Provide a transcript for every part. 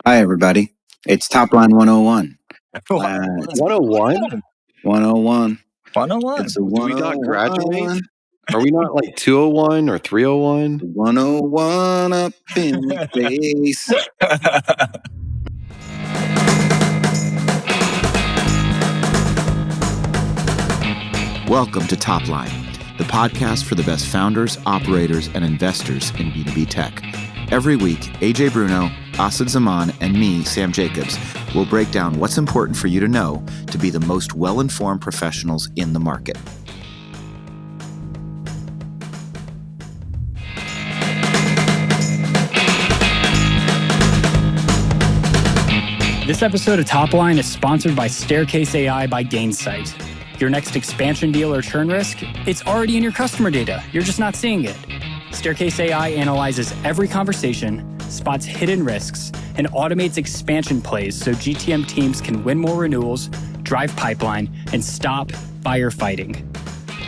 Hi, everybody. It's Topline 101. 101? 101. 101. It's a Do we 101. not graduate? Are we not like 201 or 301? 101 up in the face. Welcome to Topline, the podcast for the best founders, operators, and investors in B2B tech. Every week, AJ Bruno, Asad Zaman, and me, Sam Jacobs, will break down what's important for you to know to be the most well-informed professionals in the market. This episode of Topline is sponsored by Staircase AI by Gainsight. Your next expansion deal or churn risk, it's already in your customer data. You're just not seeing it. Staircase AI analyzes every conversation, spots hidden risks, and automates expansion plays so GTM teams can win more renewals, drive pipeline, and stop buyer fighting.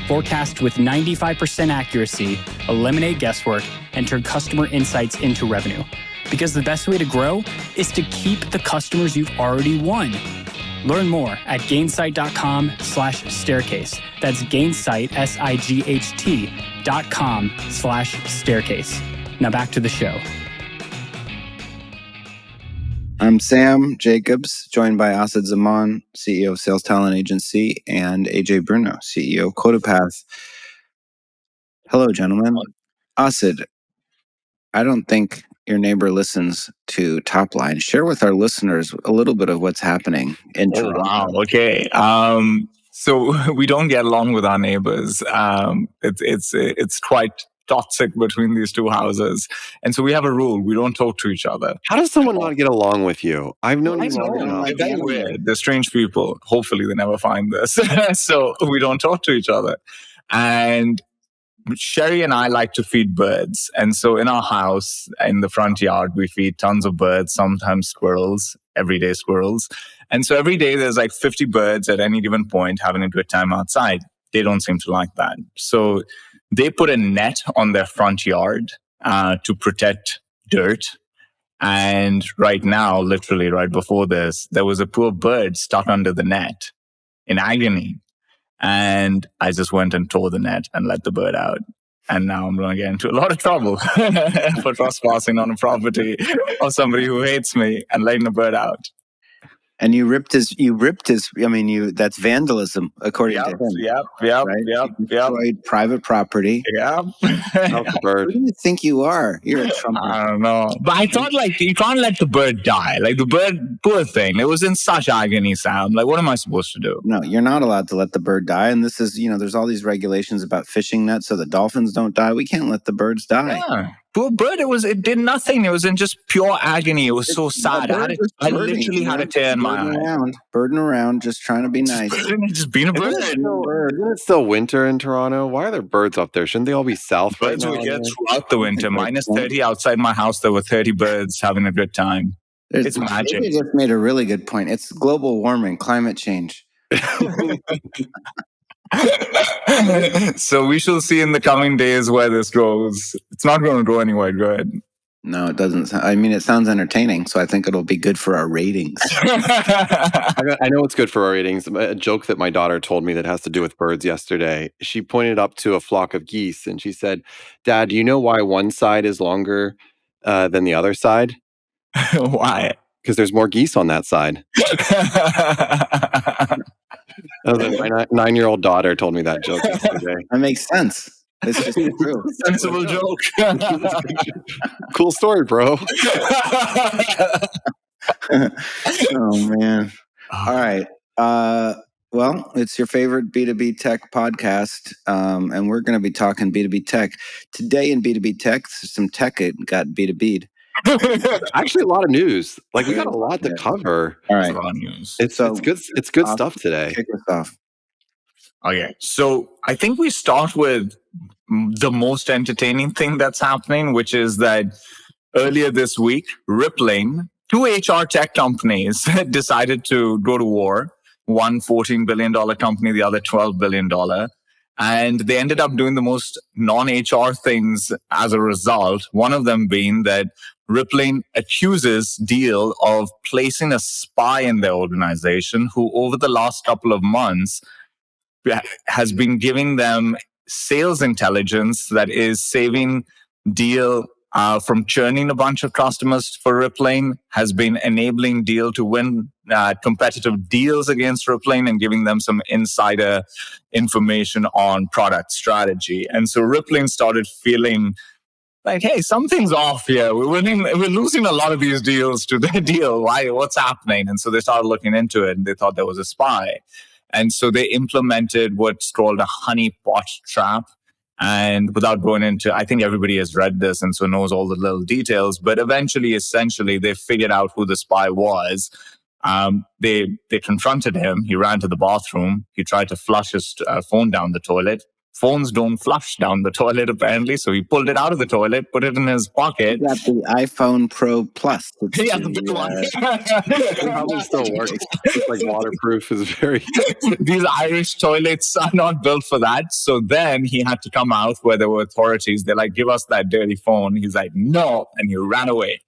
Forecast with 95% accuracy, eliminate guesswork, and turn customer insights into revenue. Because the best way to grow is to keep the customers you've already won. Learn more at gainsight.com/staircase. That's Gainsight, SIGHT.com/staircase. Now back to the show. I'm Sam Jacobs, joined by Asad Zaman, CEO of Sales Talent Agency, and AJ Bruno, CEO of CodaPath. Hello, gentlemen. Asad, I don't think your neighbor listens to Topline. Share with our listeners a little bit of what's happening in Toronto. Wow. Okay. So we don't get along with our neighbors. It's quite toxic between these two houses, and so we have a rule: we don't talk to each other. How does someone not get along with you? I've known you long enough. They're very weird. They're strange people. Hopefully, they never find this. So we don't talk to each other, and Sherry and I like to feed birds. And so in our house, in the front yard, we feed tons of birds, sometimes squirrels, everyday squirrels. And so every day there's like 50 birds at any given point having a good time outside. They don't seem to like that. So they put a net on their front yard to protect dirt. And right now, literally right before this, there was a poor bird stuck under the net in agony. And I just went and tore the net and let the bird out. And now I'm going to get into a lot of trouble for trespassing on a property of somebody who hates me and letting the bird out. And that's vandalism, according to him. Yep. Destroyed private property. Yep. Who do you think you are? You're a Trump. I don't know. But I thought, you can't let the bird die. Like, the bird, poor thing. It was in such agony, Sam. Like, what am I supposed to do? No, you're not allowed to let the bird die. And this is, there's all these regulations about fishing nets so the dolphins don't die. We can't let the birds die. Yeah. Poor bird, it did nothing. It was in just pure agony. It was so sad. I literally had a tear in my eye. Birding around, just trying to be nice. Just being a bird. Isn't it still winter in Toronto? Why are there birds up there? Shouldn't they all be south? Birds were here throughout the winter. Minus 30 outside my house. There were 30 birds having a good time. It's magic. You just made a really good point. It's global warming, climate change. So we shall see in the coming days where this goes. It's not going to go anywhere good. No, it doesn't. It sounds entertaining, so I think it'll be good for our ratings. I know it's good for our ratings. A joke that my daughter told me that has to do with birds yesterday. She pointed up to a flock of geese and she said, "Dad, do you know why one side is longer than the other side?" Why? Because there's more geese on that side. My 9-year-old daughter told me that joke yesterday. That makes sense. It's just true. Sensible joke. Cool story, bro. Oh, man. All right. Well, it's your favorite B2B tech podcast, and we're going to be talking B2B tech. Today in B2B tech, some tech got B2B'd. Actually, a lot of news. We got a lot to cover. All right. A lot of news. It's good. It's good stuff today. Kick us off. Okay. So I think we start with the most entertaining thing that's happening, which is that earlier this week, Rippling, two HR tech companies decided to go to war. One $14 billion company, the other $12 billion. And they ended up doing the most non-HR things as a result. One of them being that Rippling accuses Deel of placing a spy in their organization who, over the last couple of months, has been giving them sales intelligence that is saving Deel from churning a bunch of customers for Rippling, has been enabling Deel to win competitive deals against Rippling and giving them some insider information on product strategy. And so Rippling started feeling like, hey, something's off here. We're losing a lot of these deals to their deal. Why? What's happening? And so they started looking into it, and they thought there was a spy. And so they implemented what's called a honeypot trap. And without going into, I think everybody has read this and so knows all the little details. But essentially, they figured out who the spy was. They confronted him. He ran to the bathroom. He tried to flush his phone down the toilet. Phones don't flush down the toilet, apparently. So he pulled it out of the toilet, put it in his pocket. You got the iPhone Pro Plus. Yeah, the big one. It probably still works. It's like waterproof is very... These Irish toilets are not built for that. So then he had to come out where there were authorities. They're like, give us that dirty phone. He's like, no. And he ran away.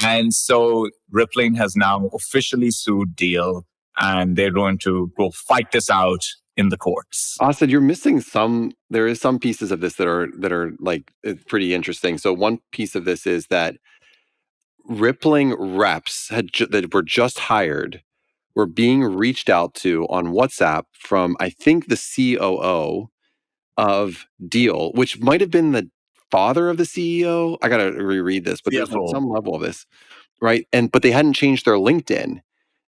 And so Rippling has now officially sued Deel, and they're going to go fight this out in the courts. Asad, you're missing some. There is some pieces of this that are like pretty interesting. So one piece of this is that Rippling reps that were just hired were being reached out to on WhatsApp from, I think, the COO of Deel, which might have been the father of the CEO. I gotta reread this, but there's some level of this, right? But they hadn't changed their LinkedIn,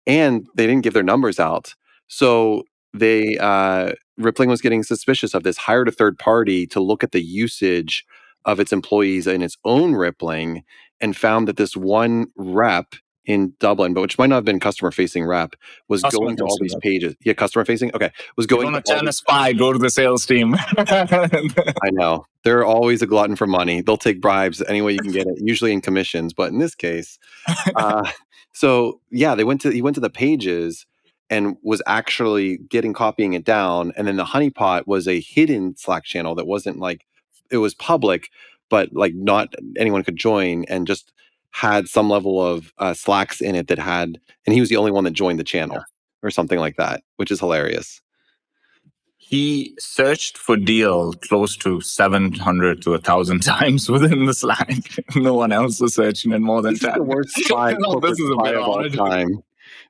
and they didn't give their numbers out. So Rippling was getting suspicious of this, hired a third party to look at the usage of its employees in its own Rippling, and found that this one rep in Dublin, but which might not have been customer-facing rep, was going to all these pages. Yeah, customer-facing? Okay. Was going to turn a spy, go to the sales team. I know. They're always a glutton for money. They'll take bribes any way you can get it, usually in commissions. But in this case, so yeah, he went to the pages and was actually copying it down. And then the honeypot was a hidden Slack channel that wasn't like, it was public, but like not anyone could join, and just had some level of Slacks in it that had, and he was the only one that joined the channel or something like that, which is hilarious. He searched for Deel close to 700 to 1,000 times within the Slack. No one else was searching it more than 10. This is the worst spy, corporate spy of all time.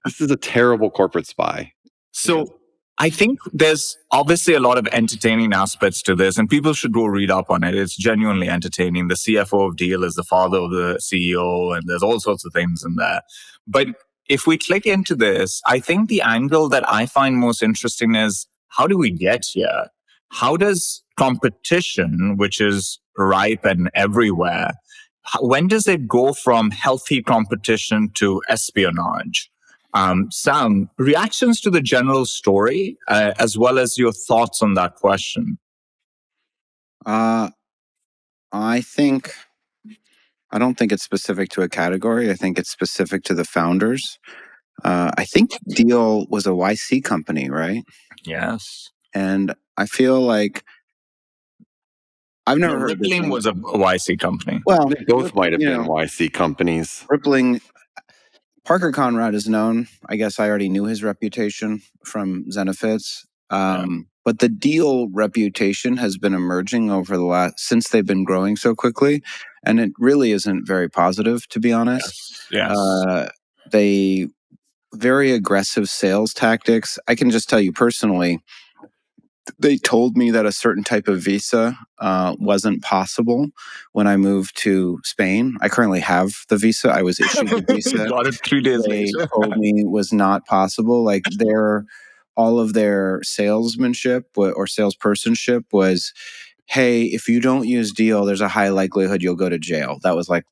This is a terrible corporate spy. So I think there's obviously a lot of entertaining aspects to this, and people should go read up on it. It's genuinely entertaining. The CFO of Deel is the father of the CEO, and there's all sorts of things in there. But if we click into this, I think the angle that I find most interesting is, how do we get here? How does competition, which is ripe and everywhere, when does it go from healthy competition to espionage? Sam, reactions to the general story, as well as your thoughts on that question. I don't think it's specific to a category. I think it's specific to the founders. I think Deel was a YC company, right? Yes. And I feel like I've never heard Rippling was a YC company. Well, they both might have been YC companies. Rippling, Parker Conrad is known. I guess I already knew his reputation from Zenefits. But the Deel reputation has been emerging over since they've been growing so quickly. And it really isn't very positive, to be honest. Yes. They very aggressive sales tactics. I can just tell you personally, they told me that a certain type of visa wasn't possible when I moved to Spain. I currently have the visa. I was issued the visa. Got it 3 days They later. told me was not possible. Like all of their salesmanship or salespersonship was, hey, if you don't use Deel, there's a high likelihood you'll go to jail. That was like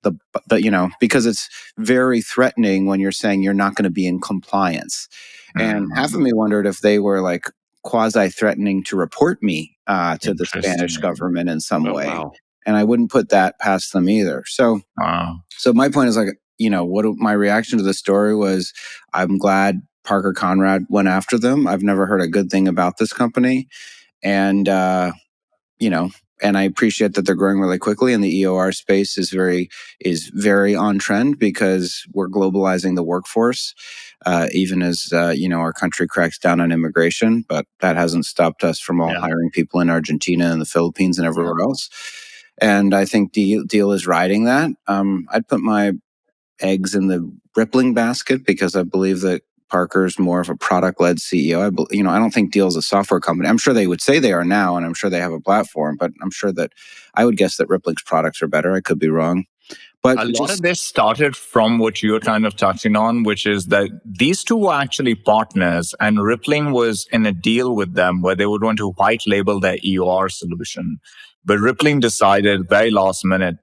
because it's very threatening when you're saying you're not going to be in compliance. And half of me wondered if they were like quasi-threatening to report me to the Spanish government in some way. Wow. And I wouldn't put that past them either. So my point is, like, my reaction to the story was, I'm glad Parker Conrad went after them. I've never heard a good thing about this company. And, I appreciate that they're growing really quickly, and the EOR space is very on trend because we're globalizing the workforce, even as our country cracks down on immigration. But that hasn't stopped us from all hiring people in Argentina and the Philippines and everywhere else. And I think Deel is riding that. I'd put my eggs in the Rippling basket because I believe that Parker's more of a product-led CEO. I don't think Deel's a software company. I'm sure they would say they are now, and I'm sure they have a platform, but I'm sure that I would guess that Rippling's products are better. I could be wrong. But a lot of this started from what you're kind of touching on, which is that these two were actually partners, and Rippling was in a deal with them where they would want to white label their EOR solution. But Rippling decided very last minute,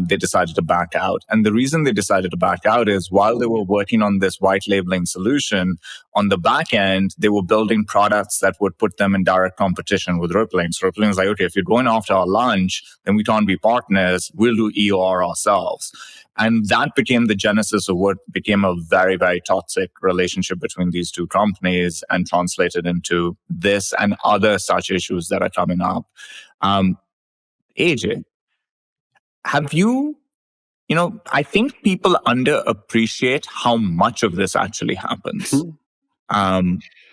they decided to back out. And the reason they decided to back out is while they were working on this white labeling solution, on the back end, they were building products that would put them in direct competition with Rippling. So Rippling is like, okay, if you're going after our lunch, then we can't be partners. We'll do EOR ourselves. And that became the genesis of what became a very, very toxic relationship between these two companies and translated into this and other such issues that are coming up. AJ, have you, I think people underappreciate how much of this actually happens.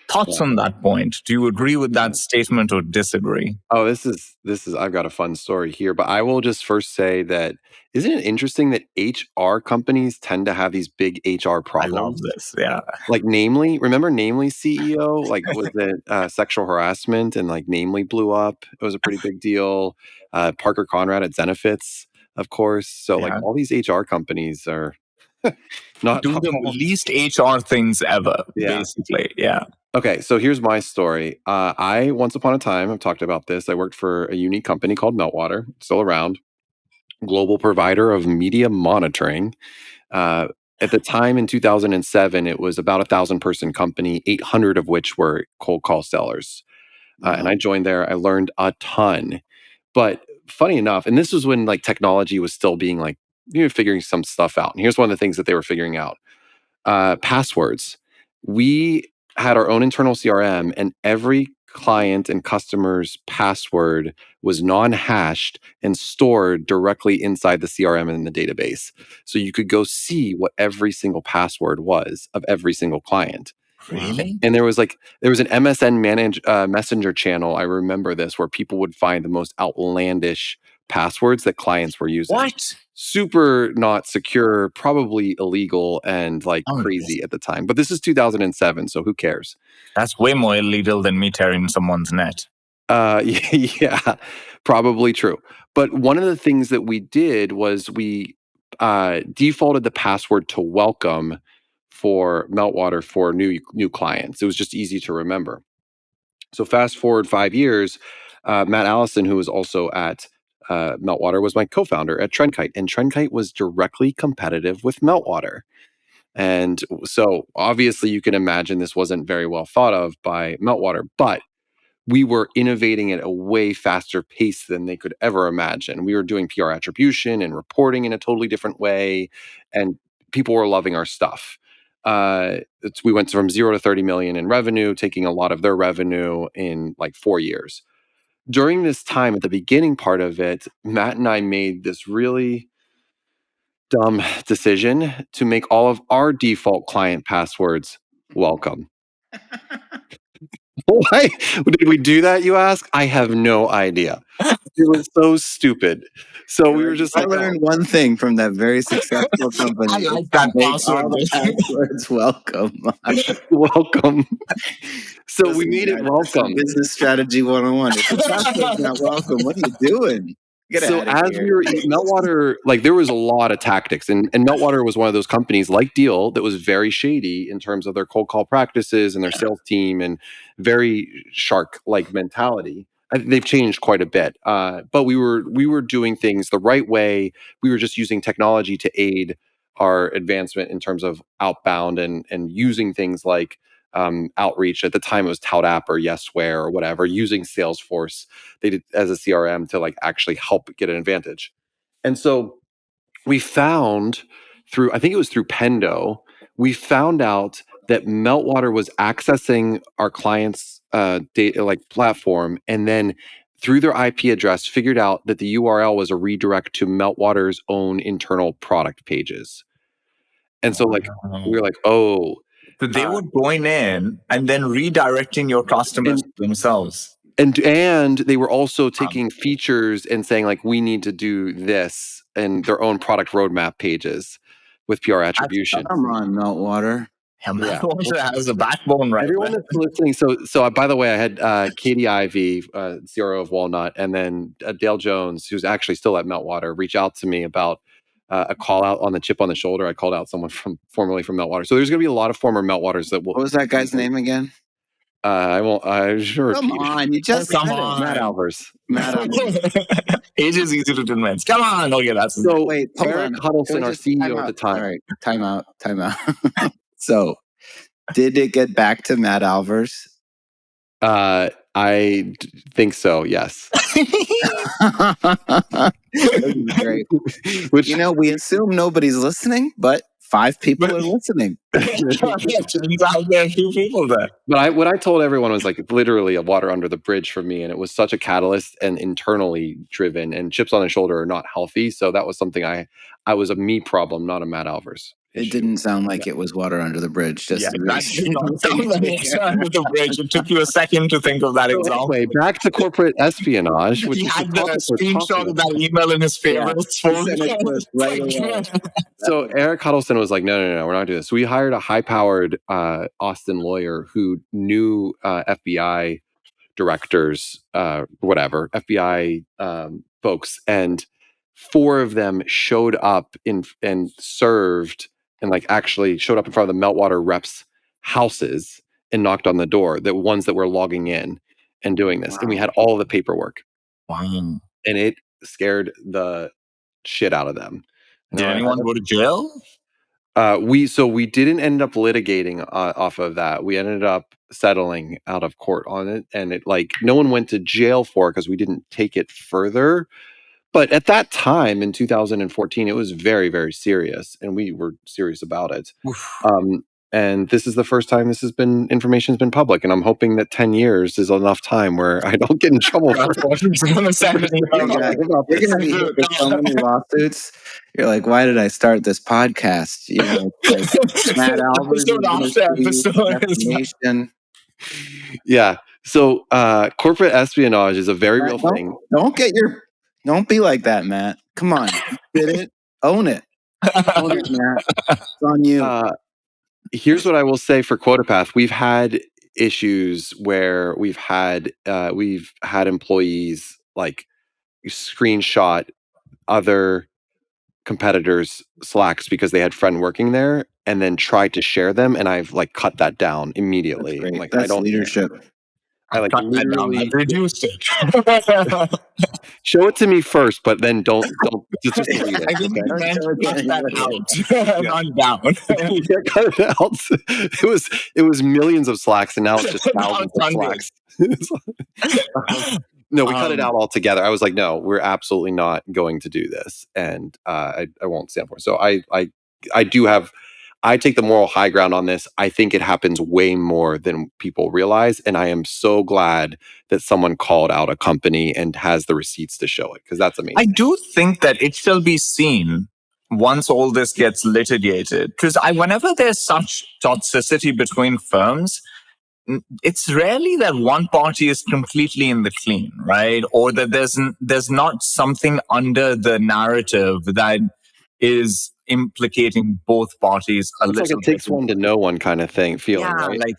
Thoughts on that point? Do you agree with that statement or disagree? Oh, this is I've got a fun story here, but I will just first say that isn't it interesting that HR companies tend to have these big HR problems? I love this. Yeah. Like remember Namely's CEO? Like was it sexual harassment and like Namely blew up? It was a pretty big deal. Parker Conrad at Zenefits, of course. So like all these HR companies are not do the least HR things ever, basically. Yeah. Okay, so here's my story. I, once upon a time, I've talked about this. I worked for a unique company called Meltwater, still around, global provider of media monitoring. At the time in 2007, it was about 1,000-person company, 800 of which were cold call sellers. And I joined there. I learned a ton. But funny enough, and this was when like technology was still being like, figuring some stuff out. And here's one of the things that they were figuring out. Passwords. We had our own internal CRM, and every client and customer's password was non-hashed and stored directly inside the CRM in the database. So you could go see what every single password was of every single client. Really? And there was an MSN messenger channel. I remember this, where people would find the most outlandish passwords that clients were using. What? Super not secure, probably illegal and like crazy at the time. But this is 2007, so who cares? That's way more illegal than me tearing someone's net. Yeah, probably true. But one of the things that we did was we defaulted the password to welcome for Meltwater for new clients. It was just easy to remember. So fast forward 5 years, Matt Allison, who was also at Meltwater, was my co-founder at Trendkite, and Trendkite was directly competitive with Meltwater. And so obviously you can imagine this wasn't very well thought of by Meltwater, but we were innovating at a way faster pace than they could ever imagine. We were doing PR attribution and reporting in a totally different way, and people were loving our stuff. We went from 0 to 30 million in revenue, taking a lot of their revenue in like 4 years. During this time, at the beginning part of it, Matt and I made this really dumb decision to make all of our default client passwords welcome. Why did we do that, you ask? I have no idea. It was so stupid. So we were just I learned one thing from that very successful company. I like that passwords welcome. Welcome. So we made it welcome. Business strategy 101. If the password's not welcome, what are you doing? So as we were Meltwater, like there was a lot of tactics, and Meltwater was one of those companies like Deel that was very shady in terms of their cold call practices and their sales team, and very shark-like mentality. They've changed quite a bit, but we were doing things the right way. We were just using technology to aid our advancement in terms of outbound and using things like outreach. At the time, it was ToutApp or Yesware or whatever, using Salesforce they did as a CRM to like actually help get an advantage. And so we found I think it was through Pendo, we found out that Meltwater was accessing our clients' data like platform, and then through their IP address, figured out that the URL was a redirect to Meltwater's own internal product pages. And so like, we were like, oh. So they were going in and then redirecting your customers themselves. And they were also taking features and saying like, we need to do this in their own product roadmap pages with PR attribution. Come on, Meltwater. Meltwater has a backbone, right? Everyone that's listening. So by the way, I had Katie Ivey, CRO of Walnut, and then Dale Jones, who's actually still at Meltwater, reach out to me about a call out on the chip on the shoulder. I called out someone formerly from Meltwater. So there's going to be a lot of former Meltwaters that will. What was that guy's name again? I won't. I sure. Come on, you just come on, Matt Albers. Age is easy to convince. Come on, okay, that's so. Wait, Eric Huddleston, our CEO at the time. All right, time out. So, did it get back to Matt Albers? I think so. Yes. Great. Which we assume nobody's listening, but 5 people are listening. Turns out there are a few people there. But what I told everyone was like literally a water under the bridge for me, and it was such a catalyst and internally driven. And chips on the shoulder are not healthy, so that was something I was a me problem, not a Matt Albers. It didn't sound like it was water under the bridge. Just that did not sound like water under the bridge. It took you a second to think of that example. Anyway, back to corporate espionage. Which he had the screenshot of that email in his favorites folder. So Eric Huddleston was like, no, we're not doing this. So we hired a high-powered Austin lawyer who knew FBI directors, FBI folks, and 4 of them showed up and served and like actually showed up in front of the Meltwater reps' houses and knocked on the door. The ones that were logging in and doing this, and we had all of the paperwork. Wow! And it scared the shit out of them. Did anyone go to jail? We didn't end up litigating off of that. We ended up settling out of court on it, and it like no one went to jail for it because we didn't take it further. But at that time in 2014, it was very, very serious, and we were serious about it. And this is the first time information's been public, and I'm hoping that 10 years is enough time where I don't get in trouble. You're going to be hit with so many lawsuits. You're like, why did I start this podcast? Like Matt Albers. Yeah. So corporate espionage is a very real thing. Don't be like that, Matt. Come on. You did it. Own it. Own it, Matt. It's on you. Here's what I will say for QuotaPath. We've had issues where we've had employees like screenshot other competitors' Slacks because they had friend working there and then tried to share them, and I've like cut that down immediately. That's great. Like, that's I don't leadership. I like literally I've reduced it. Show it to me first, but then don't just delete it. I think you meant cut that out. Not down. Yeah, cut it out. It was millions of Slacks, and now it's just thousands of Slacks. No, we cut it out altogether. I was like, no, we're absolutely not going to do this, and I won't stand for it. So I take the moral high ground on this. I think it happens way more than people realize. And I am so glad that someone called out a company and has the receipts to show it, because that's amazing. I do think that it shall be seen once all this gets litigated. Because whenever there's such toxicity between firms, it's rarely that one party is completely in the clean, right? Or that there's not something under the narrative that is implicating both parties a little bit. It's like it takes one to know one kind of thing, feeling, right? Like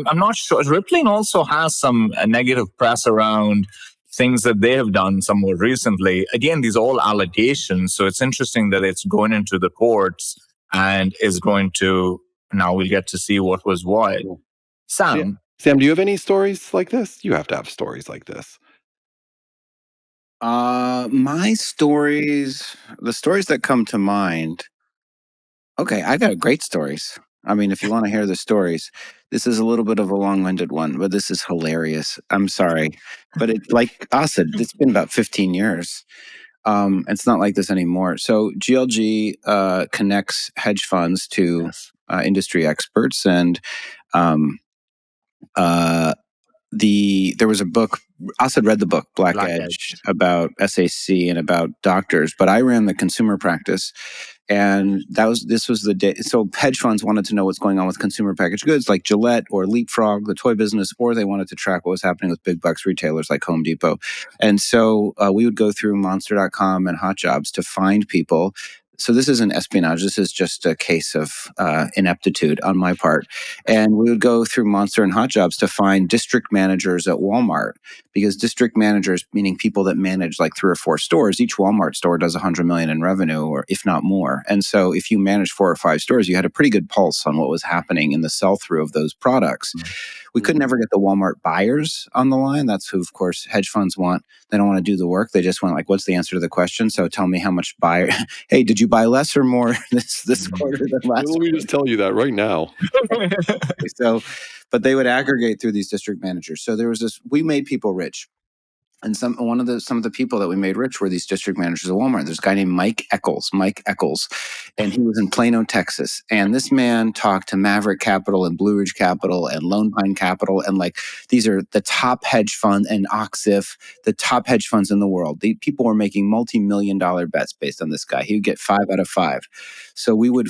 I'm not sure. Rippling also has some negative press around things that they have done somewhat recently. Again, these are all allegations, so it's interesting that it's going into the courts and is going to, now we'll get to see what was what. Sam, do you have any stories like this? You have to have stories like this. My stories, the stories that come to mind. Okay, I got great stories. I mean, if you want to hear the stories, this is a little bit of a long-winded one, but this is hilarious. I'm sorry, but like Asad, it's been about 15 years. It's not like this anymore. So GLG connects hedge funds to industry experts, and there was a book. Asad read the book Black Edge about SAC and about doctors, but I ran the consumer practice, and this was the day. So hedge funds wanted to know what's going on with consumer packaged goods like Gillette or Leapfrog, the toy business, or they wanted to track what was happening with big box retailers like Home Depot. And so we would go through Monster.com and Hot Jobs to find people. So this isn't espionage. This is just a case of ineptitude on my part. And we would go through Monster and Hot Jobs to find district managers at Walmart, because district managers, meaning people that manage like 3 or 4 stores, each Walmart store does $100 million in revenue, or if not more. And so if you managed 4 or 5 stores, you had a pretty good pulse on what was happening in the sell-through of those products. We could never get the Walmart buyers on the line. That's who, of course, hedge funds want. They don't want to do the work. They just want, like, what's the answer to the question? So tell me how much buyer. Hey, did you buy less or more this quarter than last? Let me just tell you that right now. So, but they would aggregate through these district managers. So there was this. We made people rich. And some of the people that we made rich were these district managers at Walmart. There's a guy named Mike Eccles, and he was in Plano, Texas. And this man talked to Maverick Capital and Blue Ridge Capital and Lone Pine Capital, and like these are the top hedge fund, and Oxif, the top hedge funds in the world. The people were making multi-million-dollar bets based on this guy. He would get 5 out of 5. So one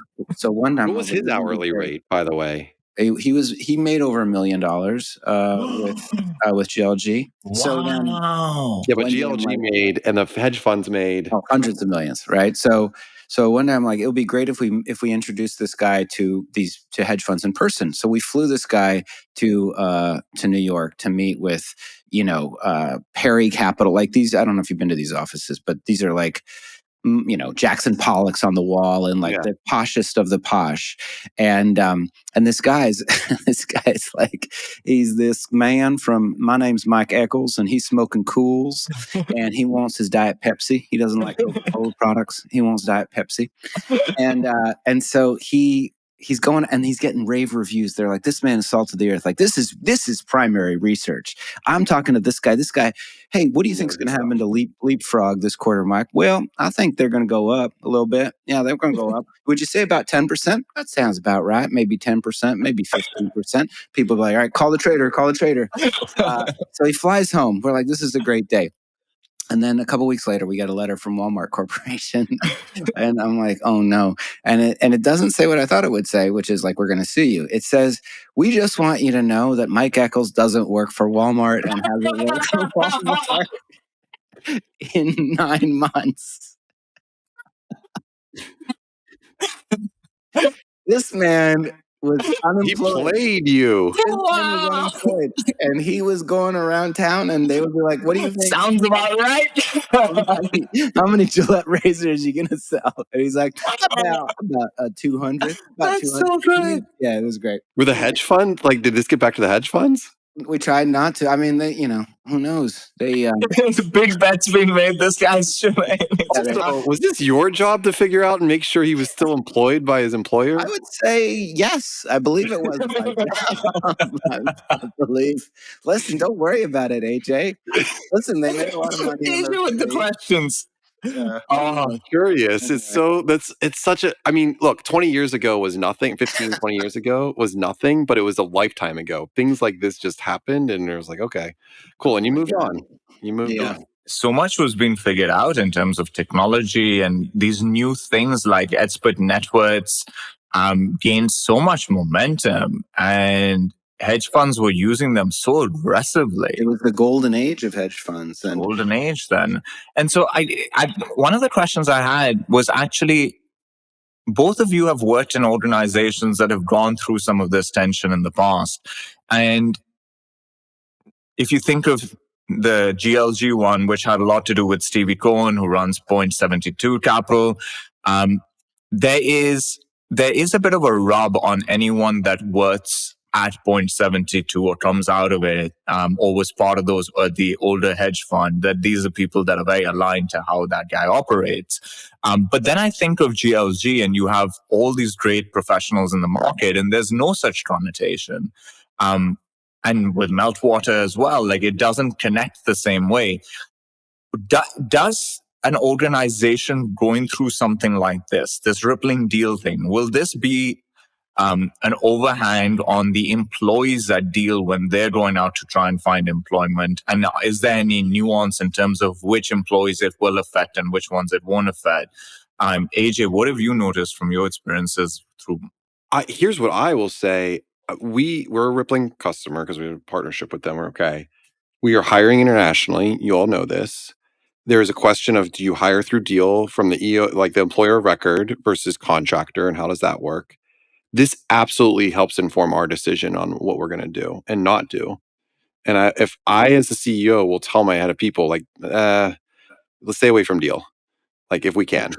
time, what was his hourly rate, by the way? He made over $1 million with GLG. Wow. So then, yeah, but GLG made, and the hedge funds made hundreds of millions, right? So one day I'm like, it would be great if we introduced this guy to hedge funds in person. So we flew this guy to New York to meet with Perry Capital, like these. I don't know if you've been to these offices, but these are like, Jackson Pollock's on the wall and like the poshest of the posh. And this guy's like, he's this man from, my name's Mike Eccles, and he's smoking Cools, and he wants his Diet Pepsi. He doesn't like Coca-Cola products. He wants Diet Pepsi. And so he's going and he's getting rave reviews. They're like, this man is salt of the earth. Like, this is primary research. I'm talking to this guy. Hey, what do you think is going to happen to Leapfrog this quarter, Mike? Well, I think they're going to go up a little bit. Yeah, they're going to go up. Would you say about 10%? That sounds about right. Maybe 10%, maybe 15%. People be like, all right, call the trader. So he flies home. We're like, this is a great day. And then a couple weeks later, we got a letter from Walmart Corporation, and I'm like, "Oh no!" And it doesn't say what I thought it would say, which is like, "We're going to sue you." It says, "We just want you to know that Mike Eccles doesn't work for Walmart and hasn't worked for Walmart in 9 months." This man was unemployed. He played you. This man was unemployed, and he was going around town, and they would be like, "What do you think? Sounds about right." How many Gillette razors are you gonna sell? And he's like, about 200. That's so good. Yeah, it was great. Were the hedge fund, like, did this get back to the hedge funds? We tried not to. I mean, they, who knows? They big bets being made. This guy's showing. Was this your job to figure out and make sure he was still employed by his employer? I would say yes. I believe it was my job. I believe. Listen, don't worry about it, AJ. Listen, they made a lot of money. AJ with the questions. I'm curious. It's such a, I mean, look, 20 years ago was nothing. 15, 20 years ago was nothing, but it was a lifetime ago. Things like this just happened, and it was like, okay, cool. And you moved on. On. So much was being figured out in terms of technology, and these new things like expert networks gained so much momentum, and hedge funds were using them so aggressively. It was the golden age of hedge funds. Golden age then. And so I one of the questions I had was actually, both of you have worked in organizations that have gone through some of this tension in the past. And if you think of the GLG one, which had a lot to do with Stevie Cohen, who runs Point72 Capital, there is a bit of a rub on anyone that works at Point72 or comes out of it, or was part of the older hedge fund, that these are people that are very aligned to how that guy operates. But then I think of GLG, and you have all these great professionals in the market, and there's no such connotation. And with Meltwater as well, like, it doesn't connect the same way. Does an organization going through something like this Rippling Deel thing, will this be an overhang on the employees at Deel when they're going out to try and find employment? And is there any nuance in terms of which employees it will affect and which ones it won't affect? AJ, what have you noticed from your experiences through? Here's what I will say. We're a Rippling customer because we have a partnership with them. We're okay. We are hiring internationally. You all know this. There is a question of, do you hire through Deel from the EO, like the employer of record versus contractor, and how does that work? This absolutely helps inform our decision on what we're going to do and not do. And if I, as the CEO, will tell my head of people, like, let's stay away from Deel, like if we can.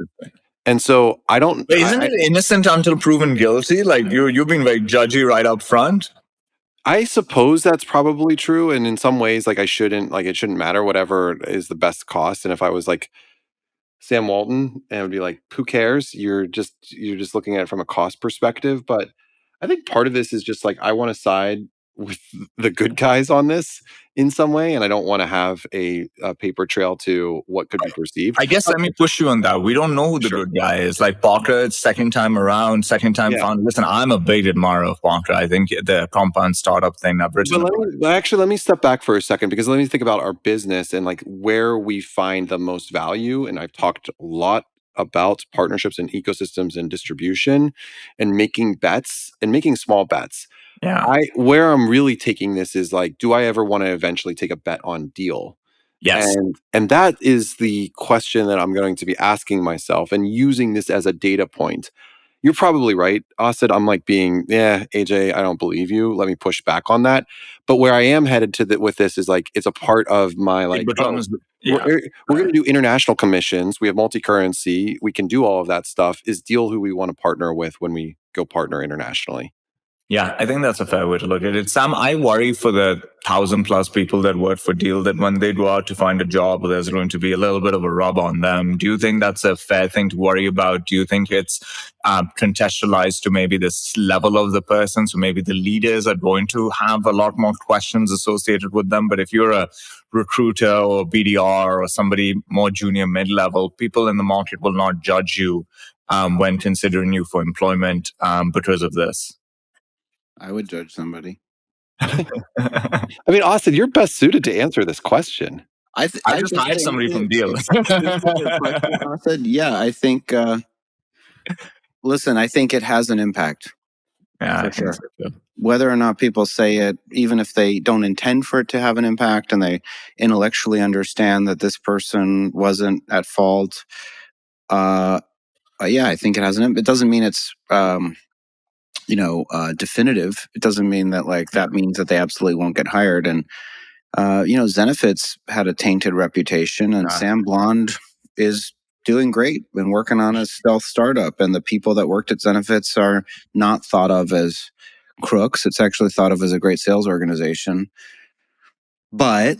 And so I don't. But isn't it innocent until proven guilty? Like you've been very judgy right up front. I suppose that's probably true, and in some ways, like it shouldn't matter. Whatever is the best cost. And if I was like Sam Walton, and it would be like, who cares? You're just looking at it from a cost perspective. But I think part of this is just like, I want to side with the good guys on this in some way, and I don't want to have a paper trail to what could be perceived. I guess let me push you on that. We don't know who the good guy is. Like Parker, second time founder. Listen, I'm a big admirer of Parker. I think the compound startup thing I've written. Let me step back for a second, because let me think about our business and like where we find the most value. And I've talked a lot about partnerships and ecosystems and distribution and making bets and making small bets. Yeah. Where I'm really taking this is like, do I ever want to eventually take a bet on Deel? Yes. And that is the question that I'm going to be asking myself and using this as a data point. You're probably right, Asid. I'm like being, AJ, I don't believe you. Let me push back on that. But where I am headed to with this is like, it's a part of my like, we're going to do international commissions. We have multi-currency. We can do all of that stuff. Is Deel who we want to partner with when we go partner internationally? Yeah, I think that's a fair way to look at it. Sam, I worry for the 1,000+ people that work for Deel that when they go out to find a job, there's going to be a little bit of a rub on them. Do you think that's a fair thing to worry about? Do you think it's contextualized to maybe this level of the person? So maybe the leaders are going to have a lot more questions associated with them. But if you're a recruiter or BDR or somebody more junior, mid-level, people in the market will not judge you when considering you for employment because of this. I would judge somebody. I mean, Austin, you're best suited to answer this question. I just hired somebody from Deel. Yeah, I think. Listen, I think it has an impact. Yeah, for sure. Whether or not people say it, even if they don't intend for it to have an impact, and they intellectually understand that this person wasn't at fault. Yeah, I think it has an impact. It doesn't mean it's. Definitive. It doesn't mean that that means that they absolutely won't get hired. And, Zenefits had a tainted reputation, and Sam Blond is doing great and working on a stealth startup. And the people that worked at Zenefits are not thought of as crooks. It's actually thought of as a great sales organization. But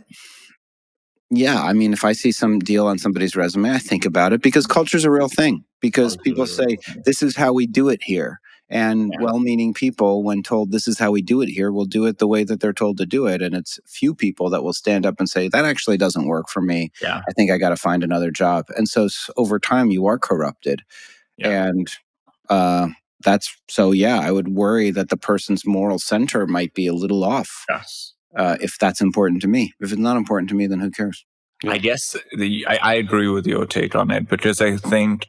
yeah, I mean, if I see some Deel on somebody's resume, I think about it, because culture's a real thing. Because people say, this is how we do it here. And well-meaning people, when told this is how we do it here, will do it the way that they're told to do it. And it's few people that will stand up and say, that actually doesn't work for me. Yeah. I think I got to find another job. And so over time, you are corrupted. Yeah. And I would worry that the person's moral center might be a little off. Yes. If that's important to me. If it's not important to me, then who cares? I guess I agree with your take on it, because I think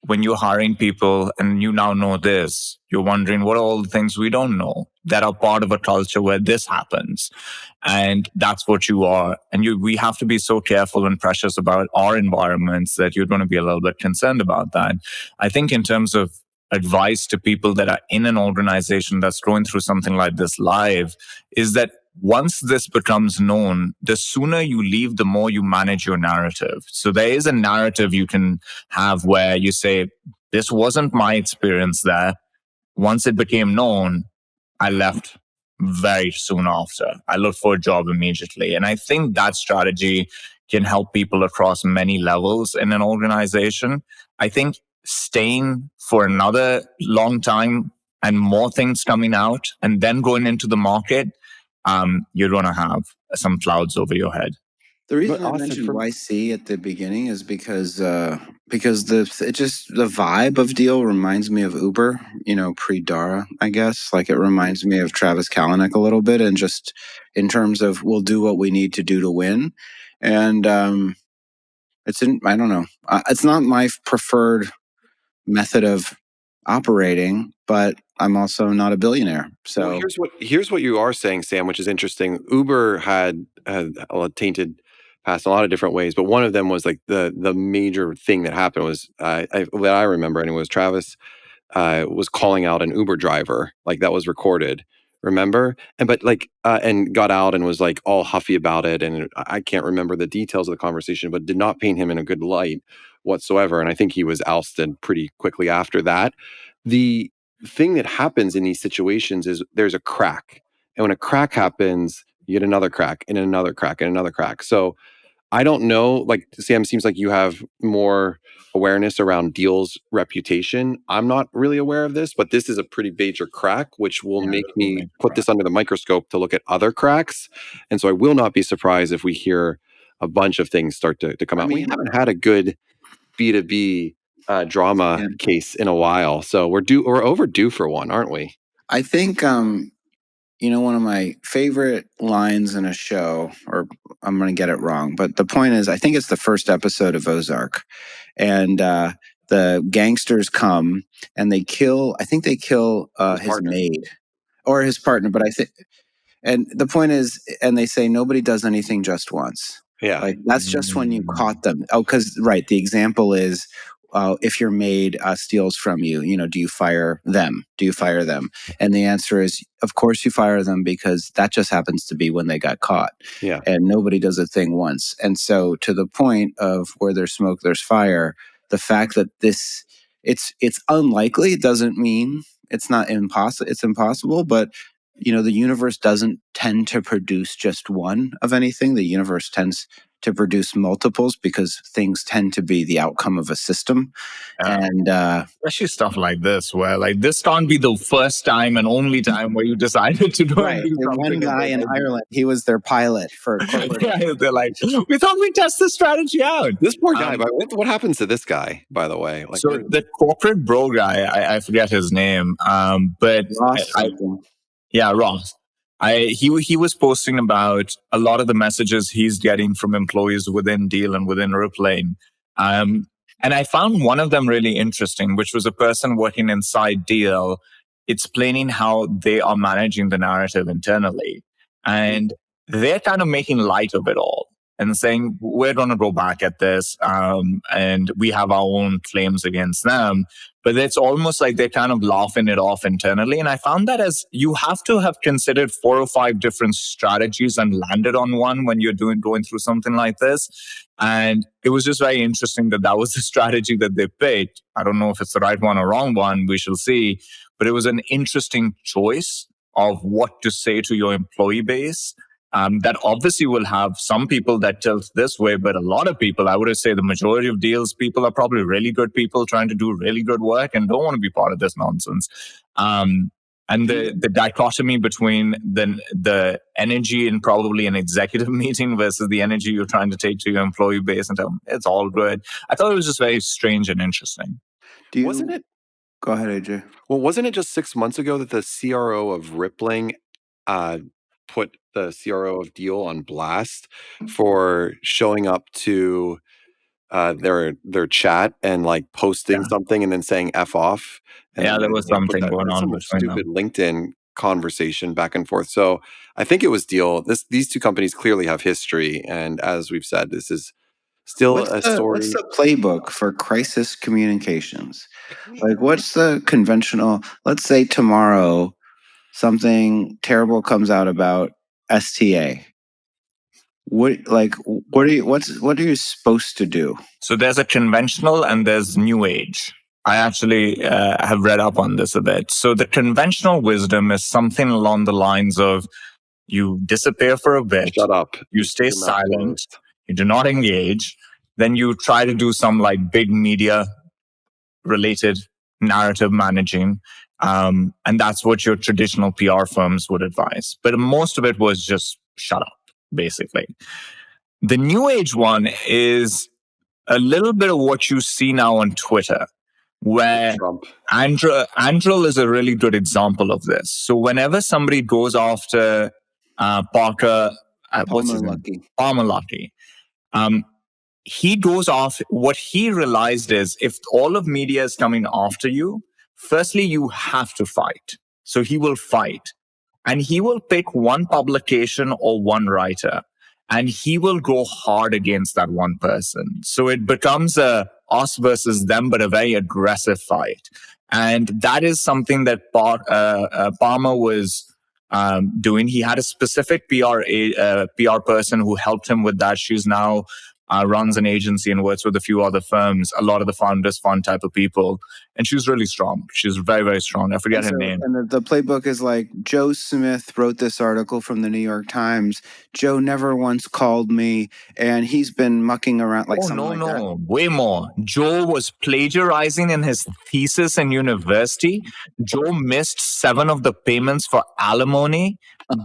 when you're hiring people and you now know this, you're wondering what are all the things we don't know that are part of a culture where this happens. And that's what you are. And we have to be so careful and precious about our environments that you're going to be a little bit concerned about that. I think in terms of advice to people that are in an organization that's going through something like this live, is that once this becomes known, the sooner you leave, the more you manage your narrative. So there is a narrative you can have where you say, this wasn't my experience there. Once it became known, I left very soon after. I looked for a job immediately. And I think that strategy can help people across many levels in an organization. I think staying for another long time and more things coming out and then going into the market, you're going to have some clouds over your head. The reason I mentioned YC at the beginning is because the vibe of Deel reminds me of Uber, pre-Dara, I guess. Like it reminds me of Travis Kalanick a little bit, and just in terms of we'll do what we need to do to win. And I don't know. It's not my preferred method of operating, but I'm also not a billionaire. So here's what you are saying, Sam, which is interesting. Uber had a tainted past in a lot of different ways, but one of them was like the major thing that happened was that I remember anyway was Travis was calling out an Uber driver, like that was recorded. Remember? And got out and was like all huffy about it. And I can't remember the details of the conversation, but did not paint him in a good light whatsoever. And I think he was ousted pretty quickly after that. The thing that happens in these situations is there's a crack. And when a crack happens, you get another crack and another crack and another crack. So I don't know, like Sam, seems like you have more awareness around Deel's reputation. I'm not really aware of this, but this is a pretty major crack, which will make me put this under the microscope to look at other cracks. And so I will not be surprised if we hear a bunch of things start to come out. We haven't had a good B2B drama case in a while. So we're overdue for one, aren't we? I think one of my favorite lines in a show, or I'm going to get it wrong, but the point is, I think it's the first episode of Ozark, and the gangsters come and they kill his maid or his partner, but I think, and the point is, and they say nobody does anything just once. Yeah, like that's just when you caught them. Oh, because right, the example is. If your maid steals from you, do you fire them? And the answer is, of course you fire them, because that just happens to be when they got caught. Yeah. And nobody does a thing once. And so to the point of where there's smoke, there's fire, the fact that it's unlikely doesn't mean it's not impossible. It's impossible, but the universe doesn't tend to produce just one of anything. The universe tends to produce multiples because things tend to be the outcome of a system. And especially stuff like this, where like this can't be the first time and only time where you decided to do something. One guy in Ireland, he was their pilot for corporate. Yeah, they're like, we thought we'd test this strategy out. This poor guy, what happens to this guy, by the way? Like, so the corporate bro guy, I forget his name, but Ross. Ross. He was posting about a lot of the messages he's getting from employees within Deel and within Rippling. And I found one of them really interesting, which was a person working inside Deel explaining how they are managing the narrative internally. And they're kind of making light of it all and saying, we're going to go back at this, and we have our own claims against them. But it's almost like they're kind of laughing it off internally. And I found that as you have to have considered 4 or 5 different strategies and landed on one when you're going through something like this. And it was just very interesting that was the strategy that they picked. I don't know if it's the right one or wrong one. We shall see. But it was an interesting choice of what to say to your employee base. That obviously will have some people that tilt this way, but a lot of people, I would say the majority of Deel's people are probably really good people trying to do really good work and don't want to be part of this nonsense. And the dichotomy between the energy in probably an executive meeting versus the energy you're trying to take to your employee base, and it's all good. I thought it was just very strange and interesting. Wasn't it? Go ahead, AJ. Well, wasn't it just 6 months ago that the CRO of Rippling put the CRO of Deel on blast for showing up to their chat and like posting something and then saying F off? And there was something going on between stupid LinkedIn conversation back and forth. So I think it was Deel. These two companies clearly have history, and as we've said, this is still a story. What's the playbook for crisis communications? Like, what's the conventional? Let's say tomorrow something terrible comes out about STA. What are you supposed to do? So there's a conventional and there's new age. I actually have read up on this a bit. So the conventional wisdom is something along the lines of you disappear for a bit, shut up, you stay silent, you do not engage, then you try to do some like big media related narrative managing. And that's what your traditional PR firms would advise. But most of it was just shut up, basically. The new age one is a little bit of what you see now on Twitter, where Andrel is a really good example of this. So whenever somebody goes after Palmer Luckey, he goes off. What he realized is if all of media is coming after you, firstly, you have to fight. So he will fight. And he will pick one publication or one writer, and he will go hard against that one person. So it becomes a us versus them, but a very aggressive fight. And that is something that Palmer was doing. He had a specific PR person who helped him with that. She's now runs an agency and works with a few other firms, a lot of the founders fund type of people. And she's really strong. She's very, very strong. I forget her name. And the playbook is like, Joe Smith wrote this article from the New York Times. Joe never once called me, and he's been mucking around like something like that. Way more. Joe was plagiarizing in his thesis in university. Joe missed 7 of the payments for alimony.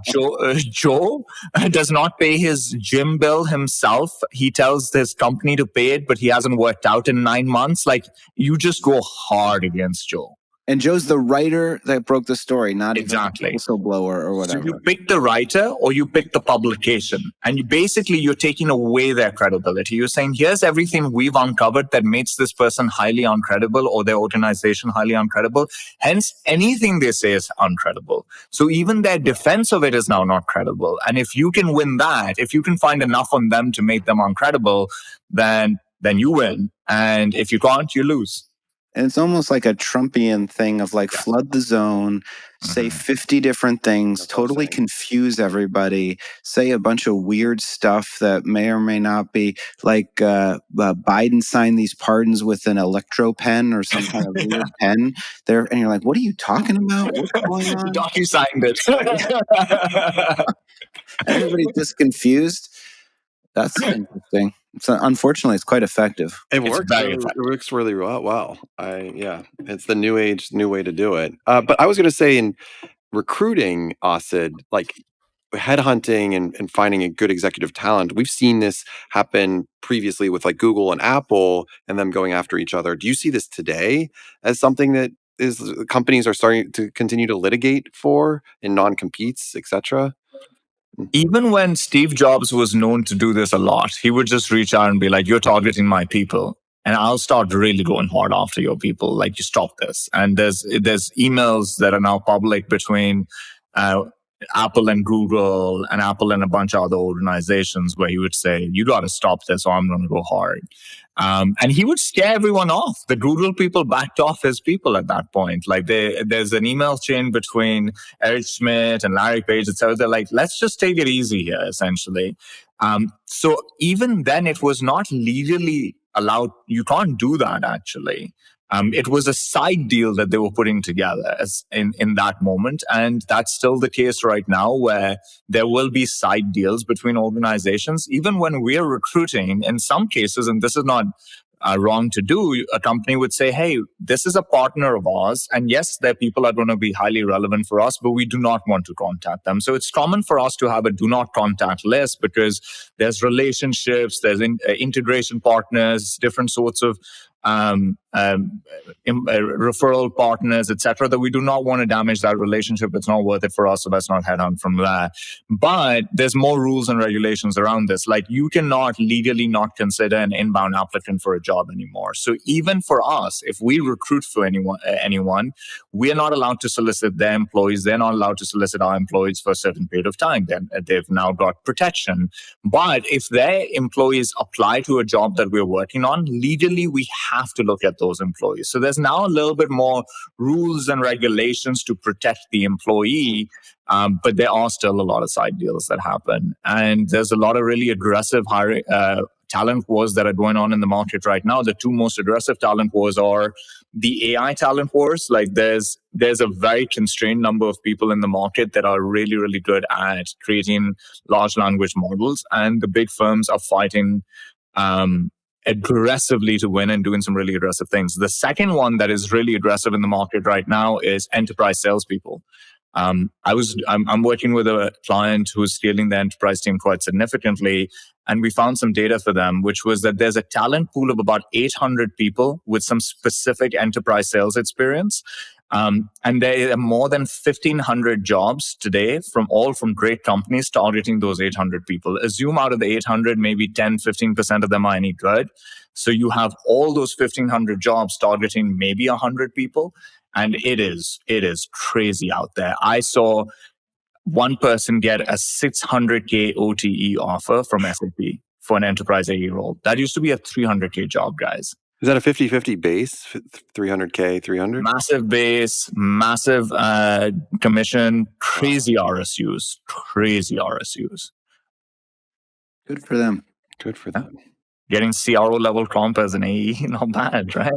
Joe does not pay his gym bill himself. He tells his company to pay it, but he hasn't worked out in 9 months. Like, you just go hard against Joe. And Joe's the writer that broke the story, not exactly even a whistleblower or whatever. So you pick the writer or you pick the publication, and you're taking away their credibility. You're saying, here's everything we've uncovered that makes this person highly uncredible or their organization highly uncredible. Hence, anything they say is uncredible. So even their defense of it is now not credible. And if you can win that, if you can find enough on them to make them uncredible, then you win. And if you can't, you lose. And it's almost like a Trumpian thing of like flood the zone, say 50 different things, totally confuse everybody, say a bunch of weird stuff that may or may not be like Biden signed these pardons with an electro pen or some kind of weird pen there. And you're like, what are you talking about? What's going on? Docu signed it. Everybody's just confused. That's interesting. Unfortunately, it's quite effective. It works really well. It's the new age, new way to do it. But I was going to say in recruiting, Asid, like headhunting and finding a good executive talent, we've seen this happen previously with like Google and Apple and them going after each other. Do you see this today as something that companies are starting to continue to litigate for in non-competes, etc.? Even when Steve Jobs was known to do this a lot, he would just reach out and be like, you're targeting my people, and I'll start really going hard after your people. Like, you stop this. And there's emails that are now public between Apple and Google and Apple and a bunch of other organizations where he would say, you got to stop this or I'm going to go hard. And he would scare everyone off. The Google people backed off his people at that point. Like there's an email chain between Eric Schmidt and Larry Page, etc. They're like, let's just take it easy here, essentially. So even then, it was not legally allowed. You can't do that, actually. It was a side deal that they were putting together in that moment. And that's still the case right now, where there will be side deals between organizations. Even when we're recruiting, in some cases, and this is not wrong to do, a company would say, hey, this is a partner of ours. And yes, their people are going to be highly relevant for us, but we do not want to contact them. So it's common for us to have a do not contact list because there's relationships, there's integration partners, different sorts of referral partners, etc., that we do not want to damage that relationship. It's not worth it for us, so let's not headhunt from there. But there's more rules and regulations around this. Like, you cannot legally not consider an inbound applicant for a job anymore. So even for us, if we recruit for anyone, we are not allowed to solicit their employees. They're not allowed to solicit our employees for a certain period of time. They've now got protection. But if their employees apply to a job that we're working on, legally we have to look at those employees. So there's now a little bit more rules and regulations to protect the employee, but there are still a lot of side deals that happen. And there's a lot of really aggressive hiring, talent wars that are going on in the market right now. The two most aggressive talent wars are the AI talent wars. Like there's a very constrained number of people in the market that are really, really good at creating large language models. And the big firms are fighting aggressively to win and doing some really aggressive things. The second one that is really aggressive in the market right now is enterprise salespeople. I'm working with a client who's scaling their enterprise team quite significantly. And we found some data for them, which was that there's a talent pool of about 800 people with some specific enterprise sales experience. And there are more than 1,500 jobs today from great companies targeting those 800 people. Assume out of the 800, maybe 10, 15% of them are any good. So you have all those 1,500 jobs targeting maybe 100 people. And it is crazy out there. I saw one person get a $600K OTE offer from SAP for an enterprise AE role. That used to be a $300K job, guys. Is that a 50-50 base? 300K, 300? Massive base, massive commission, crazy RSUs. Good for them. Good for them. Getting CRO level comp as an AE, not bad, right?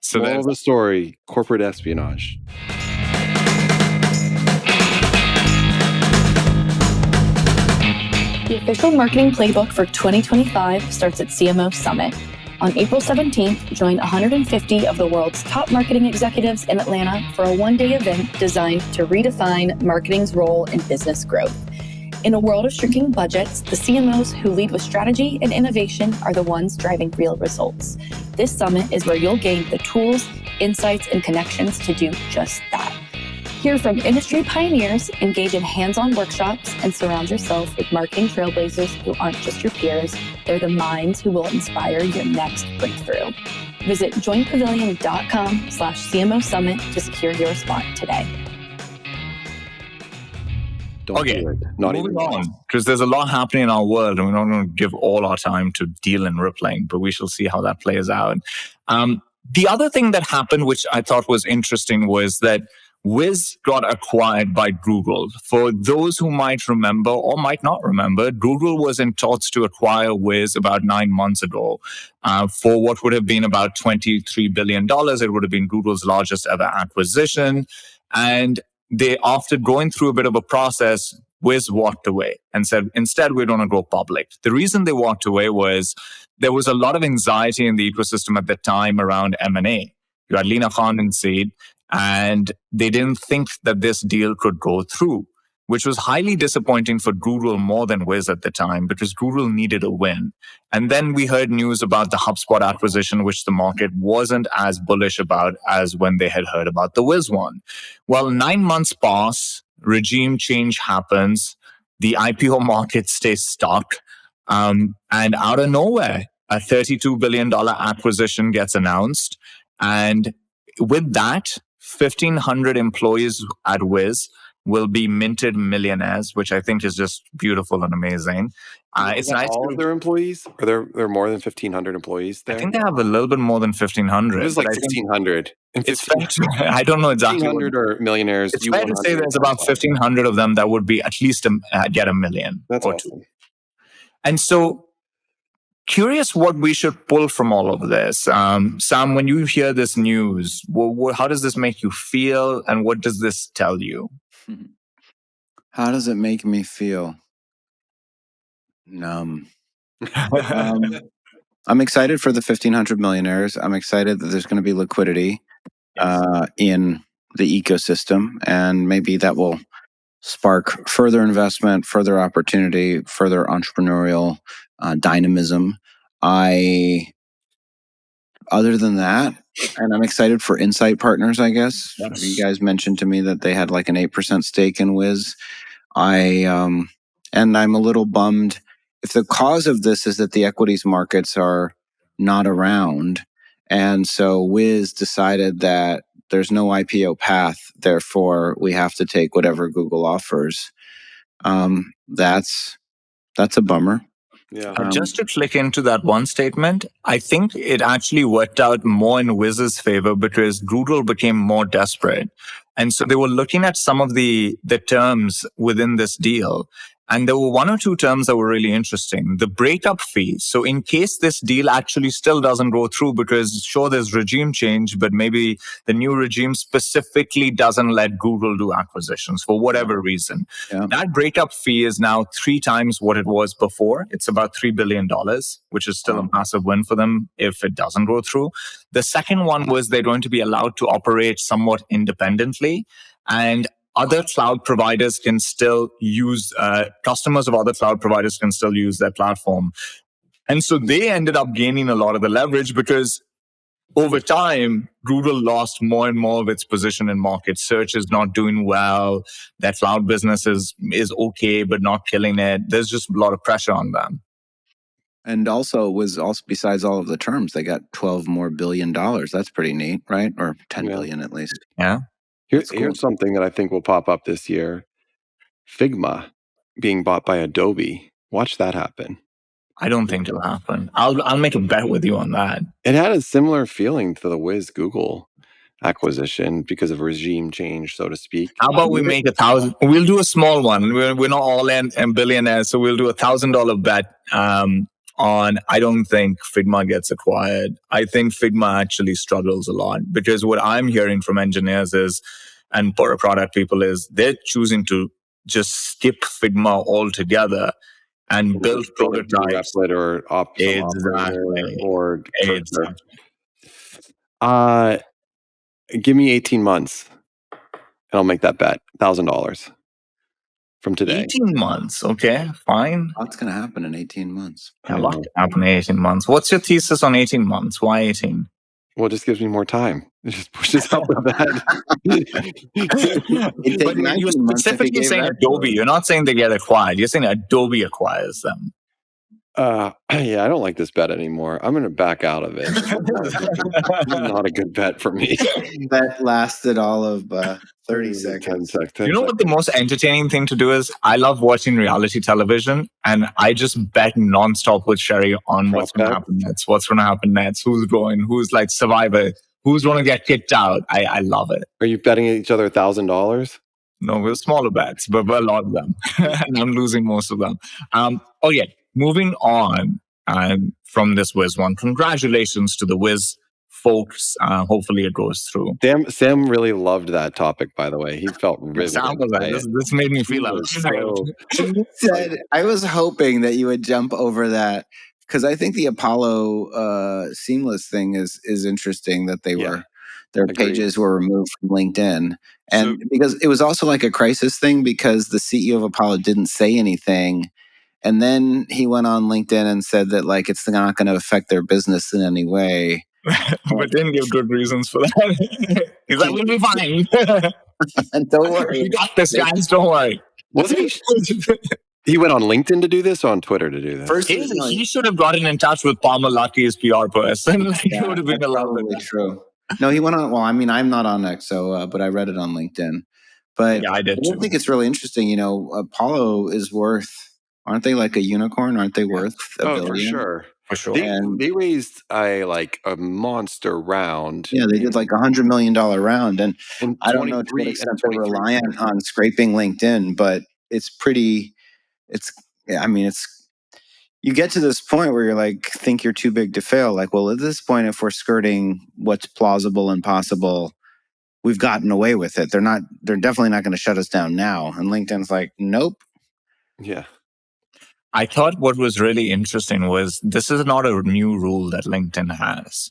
So Moral of the story, corporate espionage. The official marketing playbook for 2025 starts at CMO Summit. On April 17th, join 150 of the world's top marketing executives in Atlanta for a one-day event designed to redefine marketing's role in business growth. In a world of shrinking budgets, the CMOs who lead with strategy and innovation are the ones driving real results. This summit is where you'll gain the tools, insights, and connections to do just that. Hear from industry pioneers, engage in hands-on workshops, and surround yourself with marketing trailblazers who aren't just your peers, they're the minds who will inspire your next breakthrough. Visit joinpavilion.com/CMO Summit to secure your spot today. Don't do it. Not moving even on, because there's a lot happening in our world, and we're not going to give all our time to Deel and Rippling, but we shall see how that plays out. The other thing that happened, which I thought was interesting, was that Wiz got acquired by Google. For those who might remember or might not remember, Google was in talks to acquire Wiz about 9 months ago for what would have been about $23 billion. It would have been Google's largest ever acquisition. And they, after going through a bit of a process, Wiz walked away and said, instead, we're going to go public. The reason they walked away was there was a lot of anxiety in the ecosystem at the time around M&A. You had Lena Khan in seed, and they didn't think that this deal could go through, which was highly disappointing for Google more than Wiz at the time, because Google needed a win. And then we heard news about the HubSpot acquisition, which the market wasn't as bullish about as when they had heard about the Wiz one. Well, 9 months pass, regime change happens, the IPO market stays stuck, and out of nowhere, a $32 billion acquisition gets announced. And with that, 1,500 employees at Wiz will be minted millionaires, which I think is just beautiful and amazing. It's nice. All of their employees? Are there are more than 1,500 employees there? I think they have a little bit more than 1,500. It was like 1,600. It's fair to, I don't know exactly. 1,500 are millionaires. It's fair to say there's about 1,500 of them that would be at least get $1 million. That's or awesome. two. And so, curious what we should pull from all of this. Sam, when you hear this news, how does this make you feel, and what does this tell you? How does it make me feel? Numb. I'm excited for the 1,500 millionaires. I'm excited that there's going to be liquidity in the ecosystem, and maybe that will spark further investment, further opportunity, further entrepreneurial dynamism. Other than that, and I'm excited for Insight Partners, I guess. Yes. You guys mentioned to me that they had like an 8% stake in Wiz. And I'm a little bummed. If the cause of this is that the equities markets are not around, and so Wiz decided that there's no IPO path, therefore we have to take whatever Google offers. That's a bummer. Yeah. Just to click into that one statement, I think it actually worked out more in Wiz's favor because Google became more desperate. And so they were looking at some of the terms within this deal. And there were one or two terms that were really interesting. The breakup fee. So in case this deal actually still doesn't go through, because sure, there's regime change, but maybe the new regime specifically doesn't let Google do acquisitions for whatever reason. Yeah. That breakup fee is now 3 times what it was before. It's about $3 billion, which is still a massive win for them if it doesn't go through. The second one was they're going to be allowed to operate somewhat independently. And other cloud providers can still use, customers of other cloud providers can still use their platform. And so they ended up gaining a lot of the leverage because over time, Google lost more and more of its position in market. Search is not doing well. Their cloud business is okay, but not killing it. There's just a lot of pressure on them. And also besides all of the terms, they got $12 more billion. That's pretty neat, right? Or 10 billion at least. Yeah. Here's something that I think will pop up this year. Figma being bought by Adobe. Watch that happen. I don't think it'll happen. I'll make a bet with you on that. It had a similar feeling to the Wiz Google acquisition because of regime change, so to speak. How about we make 1,000? We'll do a small one. We're not all in and billionaires, so we'll do $1,000 bet on. I don't think Figma gets acquired. I think Figma actually struggles a lot because what I'm hearing from engineers and product people is they're choosing to just skip Figma altogether and build prototypes or give me 18 months and I'll make that bet. $1,000 from today. 18 months. Okay, fine. What's going to happen in 18 months? A lot can happen in 18 months. What's your thesis on 18 months? Why 18? Well, it just gives me more time. It just pushes up the bet. But you're specifically saying Adobe. You're not saying they get acquired. You're saying Adobe acquires them. Yeah, I don't like this bet anymore. I'm going to back out of it. It's not a good bet for me. That lasted all of 30 seconds. You know what the most entertaining thing to do is? I love watching reality television, and I just bet nonstop with Sherry on what's going to happen next. What's going to happen next? Who's going? Who's like Survivor? Who's going to get kicked out? I love it. Are you betting each other $1,000? No, we're smaller bets, but we're a lot of them. And I'm losing most of them. Moving on from this Wiz one, congratulations to the Wiz folks. Hopefully it goes through. Sam really loved that topic, by the way. He felt really this made me feel I was hoping that you would jump over that because I think the Apollo seamless thing is interesting that their pages were removed from LinkedIn. And because it was also like a crisis thing because the CEO of Apollo didn't say anything. And then he went on LinkedIn and said that like it's not going to affect their business in any way. But didn't give good reasons for that. He's like, we'll be fine. Don't worry. We got this, guys. Don't worry. Wasn't he went on LinkedIn to do this or on Twitter to do this? First, he should have gotten in touch with Palmer Luckey's PR person. It would have been a lot bit true. No, he went on. Well, I mean, I'm not on X, but I read it on LinkedIn. But I did too. I think it's really interesting. You know, Apollo is worth. Aren't they like a unicorn? Aren't they worth a billion? For sure. They raised a monster round. Yeah, they did like $100 million round. And I don't know to what extent they're reliant on scraping LinkedIn, but you get to this point where you're like, think you're too big to fail. Like, well, at this point, if we're skirting what's plausible and possible, we've gotten away with it. They're definitely not going to shut us down now. And LinkedIn's like, nope. Yeah. I thought what was really interesting was this is not a new rule that LinkedIn has.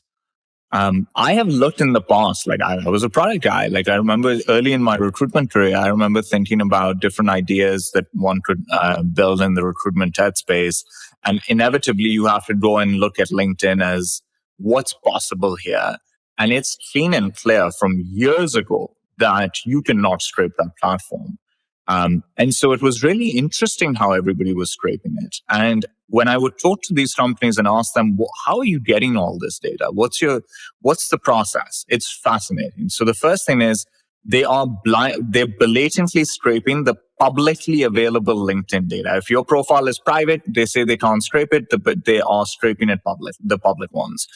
I have looked in the past, like I was a product guy. Like I remember early in my recruitment career, I remember thinking about different ideas that one could build in the recruitment tech space. And inevitably you have to go and look at LinkedIn as what's possible here. And it's clean and clear from years ago that you cannot scrape that platform. And so it was really interesting how everybody was scraping it. And when I would talk to these companies and ask them, how are you getting all this data? What's the process? It's fascinating. So the first thing is they're blatantly scraping the publicly available LinkedIn data. If your profile is private, they say they can't scrape it, but they are scraping it the public ones.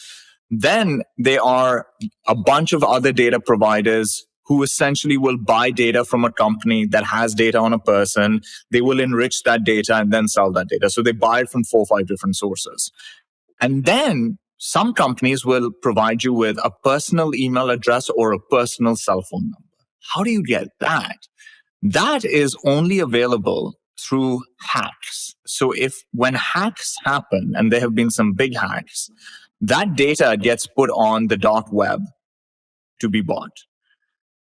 Then there are a bunch of other data providers who essentially will buy data from a company that has data on a person. They will enrich that data and then sell that data. So they buy it from 4 or 5 different sources. And then some companies will provide you with a personal email address or a personal cell phone number. How do you get that? That is only available through hacks. So when hacks happen, and there have been some big hacks, that data gets put on the dark web to be bought.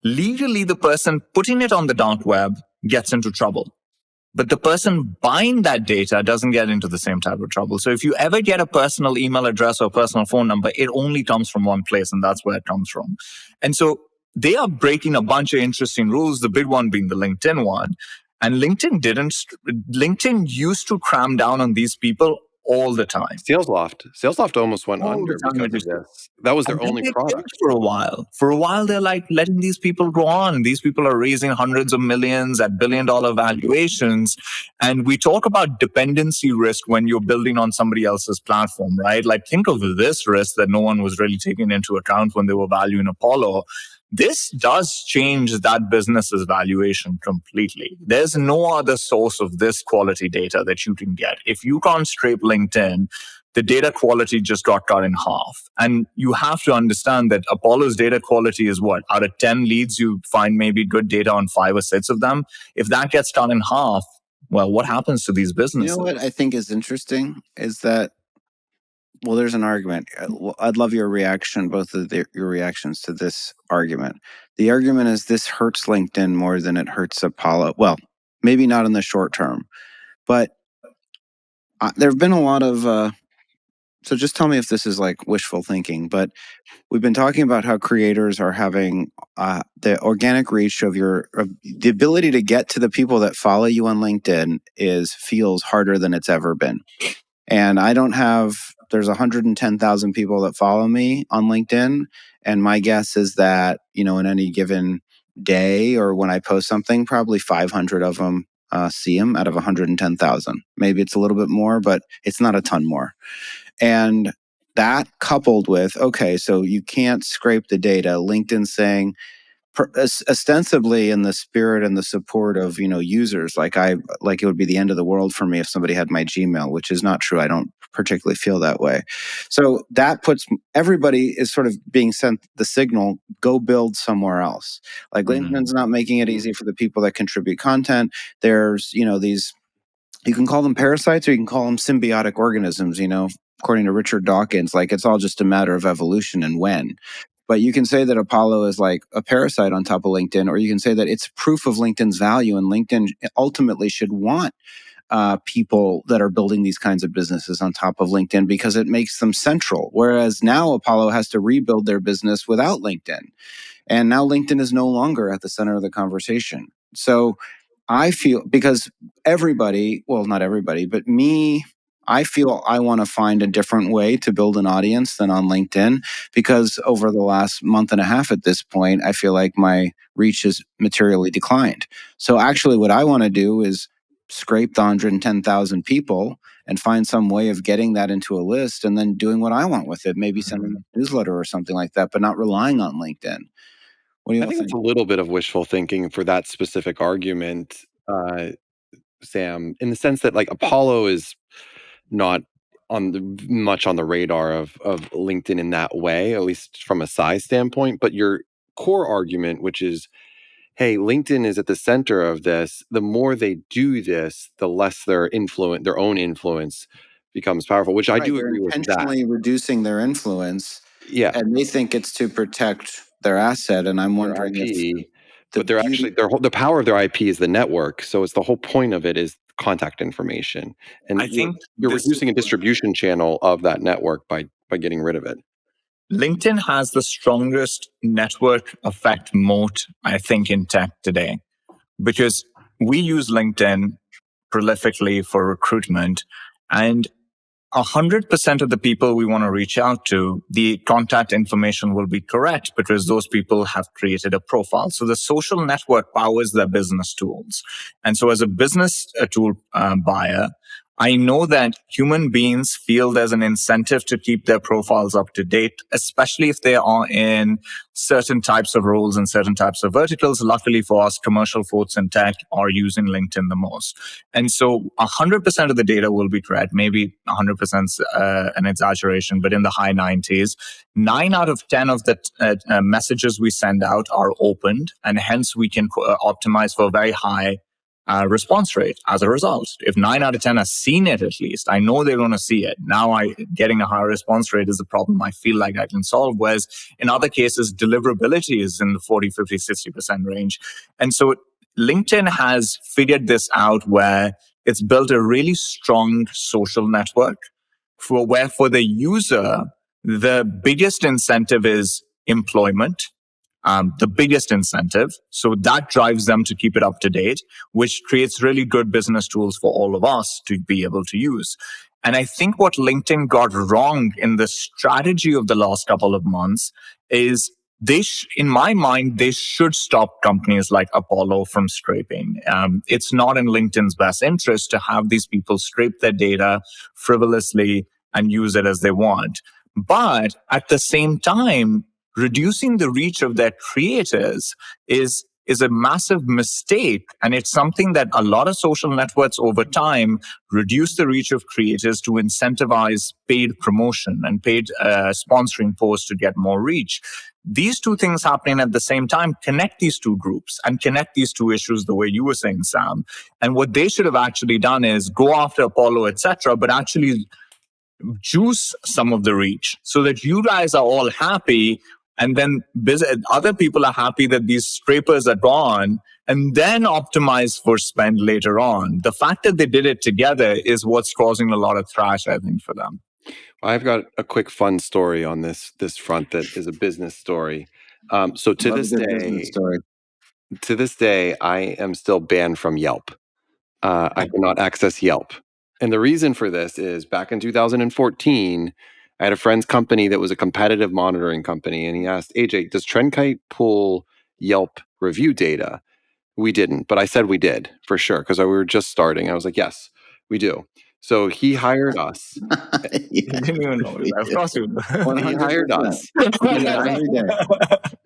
legally the person putting it on the dark web gets into trouble. But the person buying that data doesn't get into the same type of trouble. So if you ever get a personal email address or personal phone number, it only comes from one place, and that's where it comes from. And so they are breaking a bunch of interesting rules, the big one being the LinkedIn one. And LinkedIn used to cram down on these people all the time. SalesLoft almost went All under the time because of this. That was their only product. For a while. For a while, they're like letting these people go on. These people are raising hundreds of millions at billion-dollar valuations. And we talk about dependency risk when you're building on somebody else's platform, right? Like, think of this risk that no one was really taking into account when they were valuing Apollo. This does change that business's valuation completely. There's no other source of this quality data that you can get. If you can't scrape LinkedIn, the data quality just got cut in half. And you have to understand that Apollo's data quality is what? Out of 10 leads, you find maybe good data on 5 or 6 of them. If that gets cut in half, well, what happens to these businesses? You know what I think is interesting is that, well, there's an argument. I'd love your reaction, both of your reactions to this argument. The argument is this hurts LinkedIn more than it hurts Apollo. Well, maybe not in the short term, but there have been a lot of, so just tell me if this is like wishful thinking, but we've been talking about how creators are having the organic reach of the ability to get to the people that follow you on LinkedIn feels harder than it's ever been. And there's 110,000 people that follow me on LinkedIn. And my guess is that, in any given day or when I post something, probably 500 of them see them out of 110,000. Maybe it's a little bit more, but it's not a ton more. And that coupled with, okay, so you can't scrape the data. LinkedIn saying, ostensibly in the spirit and the support of users, like it would be the end of the world for me if somebody had my Gmail, which is not true. I don't particularly feel that way. So that puts everybody is sort of being sent the signal, go build somewhere else. Like LinkedIn's not making it easy for the people that contribute content. There's these, you can call them parasites or you can call them symbiotic organisms. According to Richard Dawkins, like it's all just a matter of evolution and when. But you can say that Apollo is like a parasite on top of LinkedIn, or you can say that it's proof of LinkedIn's value, and LinkedIn ultimately should want people that are building these kinds of businesses on top of LinkedIn because it makes them central. Whereas now Apollo has to rebuild their business without LinkedIn. And now LinkedIn is no longer at the center of the conversation. So I feel, because everybody, well, not everybody, but me, I feel I want to find a different way to build an audience than on LinkedIn, because over the last month and a half at this point, I feel like my reach has materially declined. So actually what I want to do is scrape the 110,000 people and find some way of getting that into a list and then doing what I want with it, maybe sending a newsletter or something like that, but not relying on LinkedIn. What do you think? I think it's a little bit of wishful thinking for that specific argument, Sam, in the sense that like Apollo is not much on the radar of LinkedIn in that way, at least from a size standpoint. But your core argument, which is, hey, LinkedIn is at the center of this. The more they do this, the less their own influence becomes powerful. Which I do agree with that. Intentionally reducing their influence, yeah, and they think it's to protect their asset. And I'm wondering if. But they're actually the power of their IP is the network. So it's the whole point of it is contact information, and I think you're reducing a distribution channel of that network by getting rid of it. LinkedIn has the strongest network effect moat, I think, in tech today, because we use LinkedIn prolifically for recruitment, and 100% of the people we want to reach out to, the contact information will be correct because those people have created a profile. So the social network powers their business tools. And so as a business tool buyer, I know that human beings feel there's an incentive to keep their profiles up to date, especially if they are in certain types of roles and certain types of verticals. Luckily for us, commercial folks in tech are using LinkedIn the most. And so 100% of the data will be correct. Maybe 100% an exaggeration, but in the high 90s. 9 out of 10 of the messages we send out are opened, and hence we can optimize for very high response rate as a result. If 9 out of 10 have seen it, at least, I know they're going to see it. Now getting a higher response rate is a problem I feel like I can solve. Whereas in other cases, deliverability is in the 40, 50, 60% range. And so LinkedIn has figured this out where it's built a really strong social network where for the user, the biggest incentive is employment. The biggest incentive. So that drives them to keep it up to date, which creates really good business tools for all of us to be able to use. And I think what LinkedIn got wrong in the strategy of the last couple of months is in my mind, they should stop companies like Apollo from scraping. It's not in LinkedIn's best interest to have these people scrape their data frivolously and use it as they want. But at the same time, reducing the reach of their creators is a massive mistake. And it's something that a lot of social networks over time reduce the reach of creators to incentivize paid promotion and paid sponsoring posts to get more reach. These two things happening at the same time connect these two groups and connect these two issues the way you were saying, Sam. And what they should have actually done is go after Apollo, etc., but actually juice some of the reach so that you guys are all happy. And then other people are happy that these scrapers are gone, and then optimize for spend later on. The fact that they did it together is what's causing a lot of thrash, I think, for them. I've got a quick fun story on this front that is a business story. So to this day, I am still banned from Yelp. I cannot access Yelp. And the reason for this is back in 2014, I had a friend's company that was a competitive monitoring company, and he asked, AJ, does TrendKite pull Yelp review data? We didn't, but I said we did for sure because we were just starting. I was like, yes, we do. So he hired us. He didn't even know. Of course he hired us.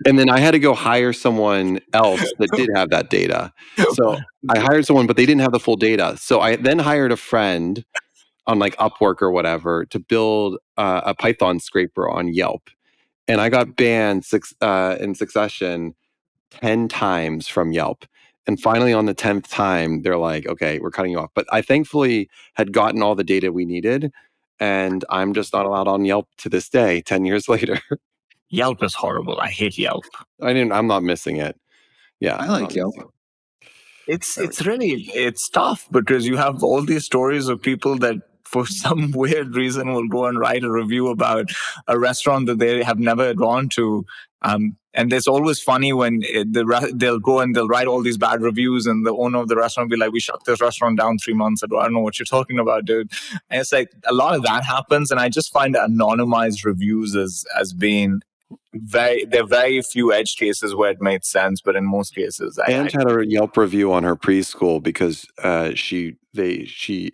And then I had to go hire someone else that did have that data. So I hired someone, but they didn't have the full data. So I then hired a friend on like Upwork or whatever to build a Python scraper on Yelp. And I got banned in succession 10 times from Yelp. And finally, on the 10th time, they're like, okay, we're cutting you off. But I thankfully had gotten all the data we needed. And I'm just not allowed on Yelp to this day, 10 years later. Yelp is horrible. I hate Yelp. I'm not missing it. Yeah. I like Yelp. It's tough because you have all these stories of people that for some weird reason will go and write a review about a restaurant that they have never gone to. And it's always funny when they'll go and they'll write all these bad reviews, and the owner of the restaurant will be like, we shut this restaurant down 3 months ago. I don't know what you're talking about, dude. And it's like a lot of that happens. And I just find anonymized reviews as being there are very few edge cases where it made sense, but in most cases, Ange had a Yelp review on her preschool because she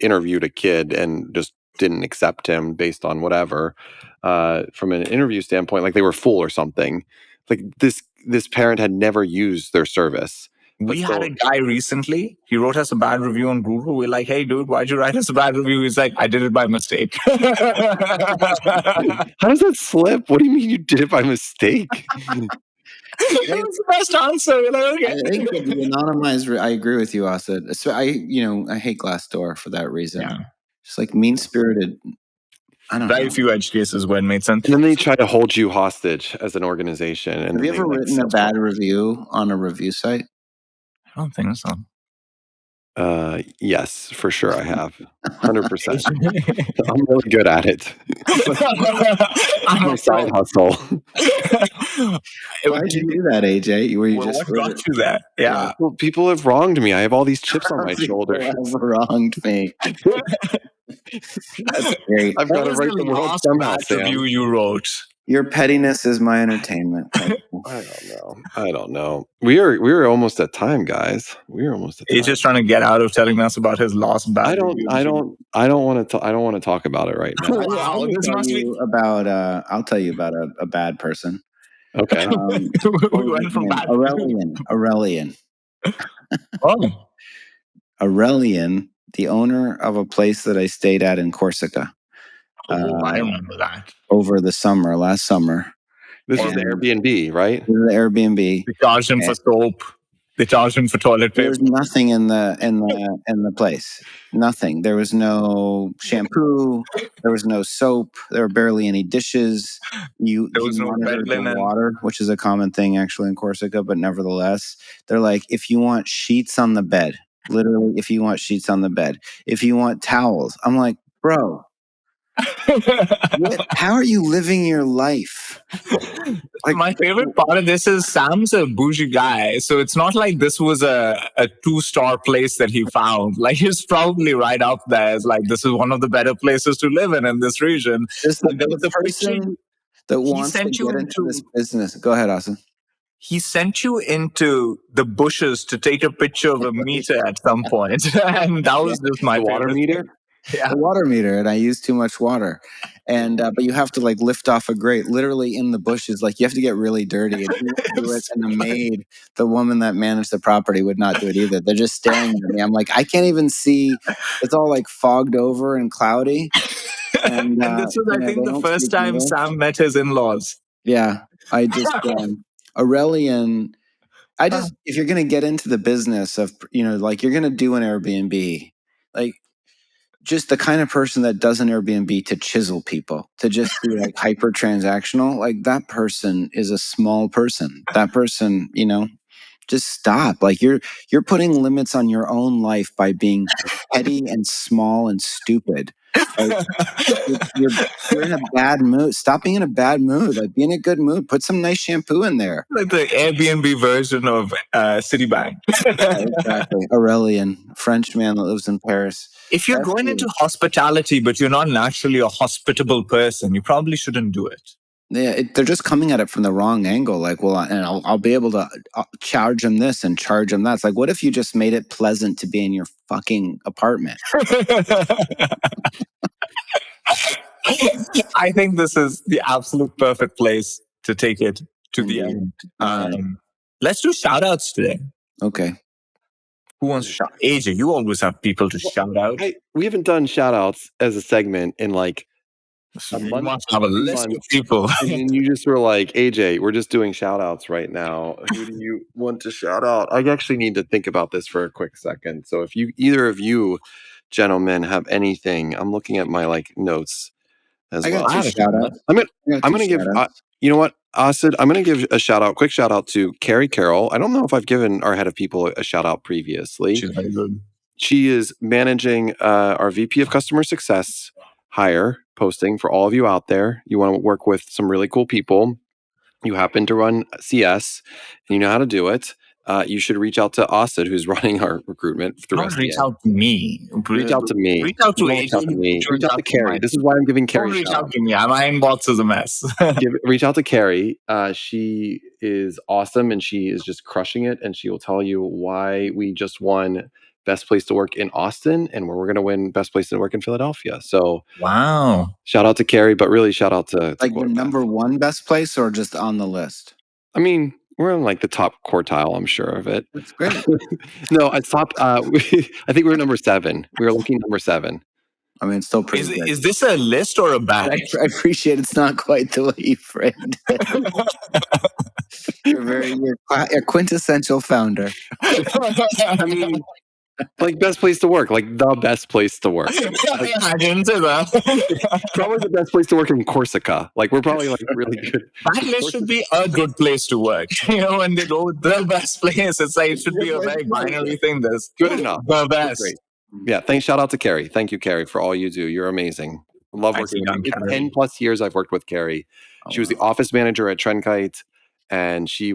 interviewed a kid and just didn't accept him based on whatever from an interview standpoint, like they were full or something. Like this parent had never used their service. We had a guy recently, he wrote us a bad review on Google. We're like, hey, dude, why'd you write us a bad review? He's like, I did it by mistake. How does that slip? What do you mean you did it by mistake? That was the best answer. Like, okay. I think that the anonymized, I agree with you, Asad. So I hate Glassdoor for that reason. Yeah. Just like mean-spirited. I don't know. Very few edge cases where it made sense. And then they try to hold you hostage as an organization. And have you ever written a bad review on a review site? I don't think so. Yes, for sure I have. 100%. I'm really good at it. I'm a side hustle. Why did you do that, AJ? What got you that? Yeah. Well, people have wronged me. I have all these chips on my shoulder. People have wronged me. That's great. I've got to write the world somehow, review you wrote. Your pettiness is my entertainment. I don't know. We are almost at time, guys. We're almost at time. He's just trying to get out of telling us about his last bad review. I don't want to talk about it right now. I'll tell you about a bad person. Okay. We went from bad Aurelian. Oh. Aurelian, the owner of a place that I stayed at in Corsica. I remember that. Over the last summer. This was the Airbnb, right? This is the Airbnb. They charged him for soap. They charged him for toilet paper. There was nothing in the place. Nothing. There was no shampoo. There was no soap. There were barely any dishes. There was no monitored bed the linen. water, which is a common thing actually in Corsica, but nevertheless, they're like, if you want sheets on the bed, literally, if you want sheets on the bed, if you want towels, I'm like, bro, how are you living your life? Like, my favorite part of this is Sam's a bougie guy, so it's not like this was a 2-star place that he found. Like, he's probably right up there as like, this is one of the better places to live in this region. Just the person that wants to get into this business. Go ahead, Austin. He sent you into the bushes to take a picture of a meter at some point, and that was just my water meter. Yeah. The water meter, and I use too much water, and but you have to like lift off a grate, literally in the bushes. Like you have to get really dirty and do it. And the maid, the woman that managed the property, would not do it either. They're just staring at me. I'm like, I can't even see. It's all like fogged over and cloudy. And this was, I think, the first time Sam met his in-laws. Yeah, I just Aurelian. If you're going to get into the business of, like you're going to do an Airbnb, like. Just the kind of person that does an Airbnb to chisel people, to just be like hyper transactional, like that person is a small person. That person, just stop. Like you're putting limits on your own life by being petty and small and stupid. Like, you're in a bad mood. Stop being in a bad mood. Like be in a good mood. Put some nice shampoo in there. Like the Airbnb version of Citibank. Yeah, exactly. Aurelian, French man that lives in Paris. If you're going into hospitality, but you're not naturally a hospitable person, you probably shouldn't do it. Yeah, they're just coming at it from the wrong angle. Like, well, and I'll be able to charge them this and charge them that. It's like, what if you just made it pleasant to be in your fucking apartment? I think this is the absolute perfect place to take it to the end. Let's do shout outs today. Okay. Who wants to shout? AJ, you always have people to shout out. We haven't done shout outs as a segment in like a month. Must have a list of people. And you just were like, AJ, we're just doing shout outs right now. Who do you want to shout out? I actually need to think about this for a quick second. So if either of you gentlemen have anything, I'm looking at my like notes as well. I got two shout outs. I'm going to give, you know what, Asid, I'm going to give a quick shout out to Carrie Carroll. I don't know if I've given our head of people a shout out previously. She's very good. She is managing our VP of customer success hire posting for all of you out there. You want to work with some really cool people. You happen to run CS and you know how to do it. You should reach out to Asid, who's running our recruitment through SDN. Reach out to me. Reach out to me. Reach out to AJ. Reach out to me. Reach out to Carrie. This is why I'm giving Carrie. Reach out to me. My inbox is a mess. Reach out to Carrie. She is awesome and she is just crushing it. And she will tell you why we just won Best Place to Work in Austin and where we're going to win Best Place to Work in Philadelphia. So wow. Shout out to Carrie, but really shout out to like your number one best place or just on the list? I mean, we're in like the top quartile, I'm sure of it. That's great. No, it's top. I think we're number 7. We were looking number 7. I mean, it's still pretty good. Is this a list or a badge? I appreciate it's not quite the way you framed it. You're a quintessential founder. I mean, like best place to work, like the best place to work. Like, I didn't say that. Probably the best place to work in Corsica. Like we're probably like really good. That list should be a good place to work. When they go with the best place, it's like it should be a very binary thing. That's good enough. The best. Great. Yeah. Thanks. Shout out to Carrie. Thank you, Carrie, for all you do. You're amazing. Love working with you. 10 plus years I've worked with Carrie. She was the office manager at Trenkite, and she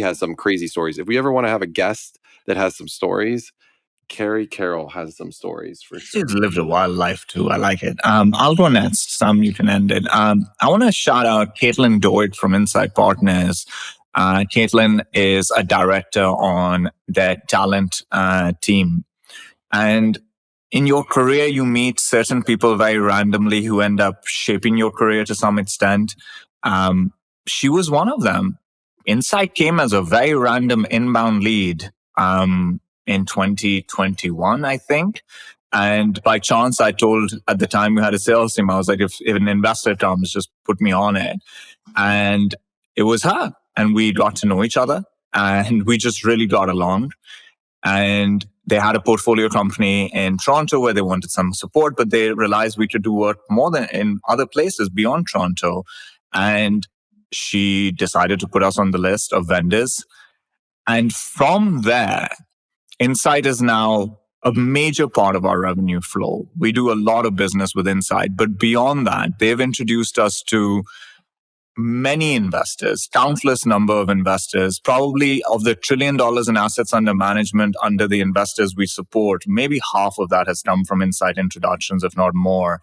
has some crazy stories. If we ever want to have a guest that has some stories, Carrie Carroll has some stories for sure. She's lived a wild life too. I like it. I'll go next. Sam, you can end it. I want to shout out Caitlin Doyd from Insight Partners. Caitlin is a director on their talent team. And in your career, you meet certain people very randomly who end up shaping your career to some extent. She was one of them. Insight came as a very random inbound lead. In 2021, I think. And by chance, I told at the time we had a sales team, I was like, if an investor comes, just put me on it. And it was her. And we got to know each other. and we just really got along. And they had a portfolio company in Toronto where they wanted some support, but they realized we could do work more than in other places beyond Toronto. And she decided to put us on the list of vendors. And from there, Insight is now a major part of our revenue flow. We do a lot of business with Insight, but beyond that, they've introduced us to many investors, countless number of investors, probably of the $1 trillion in assets under management under the investors we support, maybe half of that has come from Insight introductions, if not more.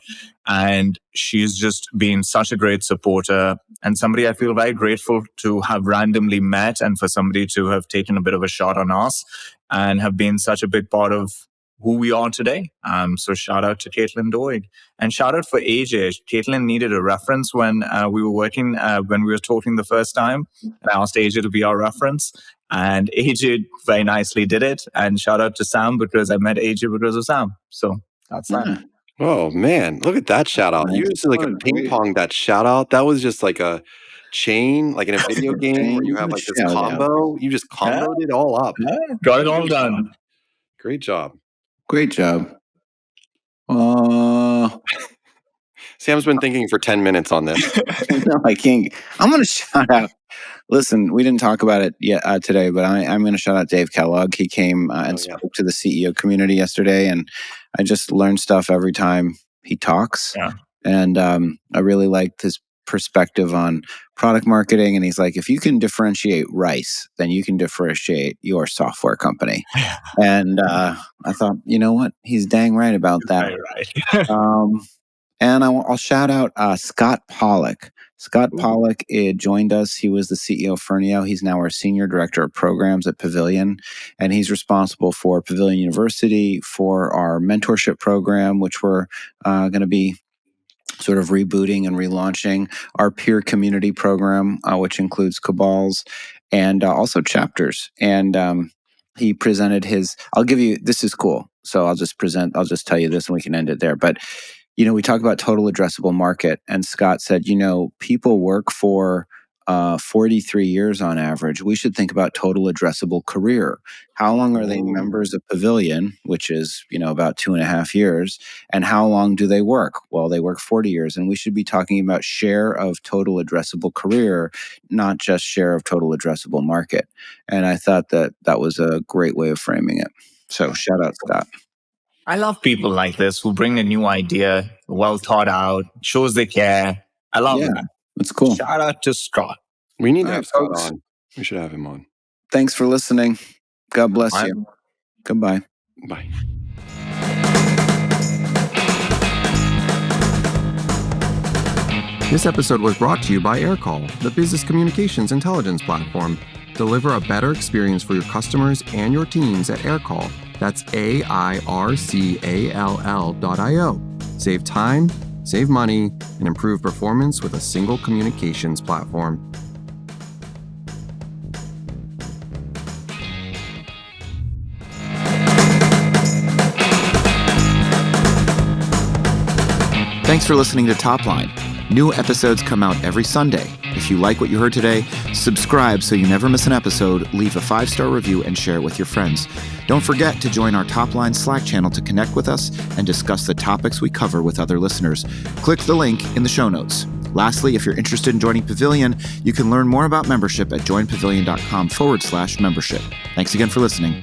And she's just been such a great supporter and somebody I feel very grateful to have randomly met, and for somebody to have taken a bit of a shot on us and have been such a big part of who we are today. So shout out to Caitlin Doig, and shout out for AJ. Caitlin needed a reference when we were working, when we were talking the first time, and I asked AJ to be our reference, and AJ very nicely did it. And shout out to Sam, because I met AJ because of Sam. So that's that. Oh man, look at that shout out. You just like a ping pong that shout out. That was just like a chain, like in a video game where you have like this combo. You just comboed it all up. Got it all done. Great job. Great job. Sam's been thinking for 10 minutes on this. No, I can't. I'm going to shout out. Listen, we didn't talk about it yet today, but I'm going to shout out Dave Kellogg. He came and spoke to the CEO community yesterday, and I just learned stuff every time he talks. Yeah. And I really liked his perspective on product marketing. And he's like, if you can differentiate rice, then you can differentiate your software company. And I thought, you know what? He's dang right about that. Right. And I'll shout out Scott Pollock. Scott Pollock joined us. He was the CEO of Fernio. He's now our Senior Director of Programs at Pavilion. And he's responsible for Pavilion University, for our mentorship program, which we're going to be sort of rebooting and relaunching, our peer community program, which includes cabals, and also chapters. And he presented this is cool. So I'll just tell you this and we can end it there. But we talk about total addressable market, and Scott said, people work for 43 years on average. We should think about total addressable career. How long are they members of Pavilion, which is, about 2.5 years, and how long do they work? Well, they work 40 years, and we should be talking about share of total addressable career, not just share of total addressable market. And I thought that was a great way of framing it. So shout out Scott. I love people like this who bring a new idea, well thought out, shows they care. I love it. That's cool. Shout out to Scott. We need to have Scott on. We should have him on. Thanks for listening. God bless you. Goodbye. Bye. This episode was brought to you by AirCall, the business communications intelligence platform. Deliver a better experience for your customers and your teams at AirCall. That's AIRCALL.io. Save time, save money, and improve performance with a single communications platform. Thanks for listening to Topline. New episodes come out every Sunday. If you like what you heard today, subscribe so you never miss an episode, leave a 5-star review, and share it with your friends. Don't forget to join our Topline Slack channel to connect with us and discuss the topics we cover with other listeners. Click the link in the show notes. Lastly, if you're interested in joining Pavilion, you can learn more about membership at joinpavilion.com/membership. Thanks again for listening.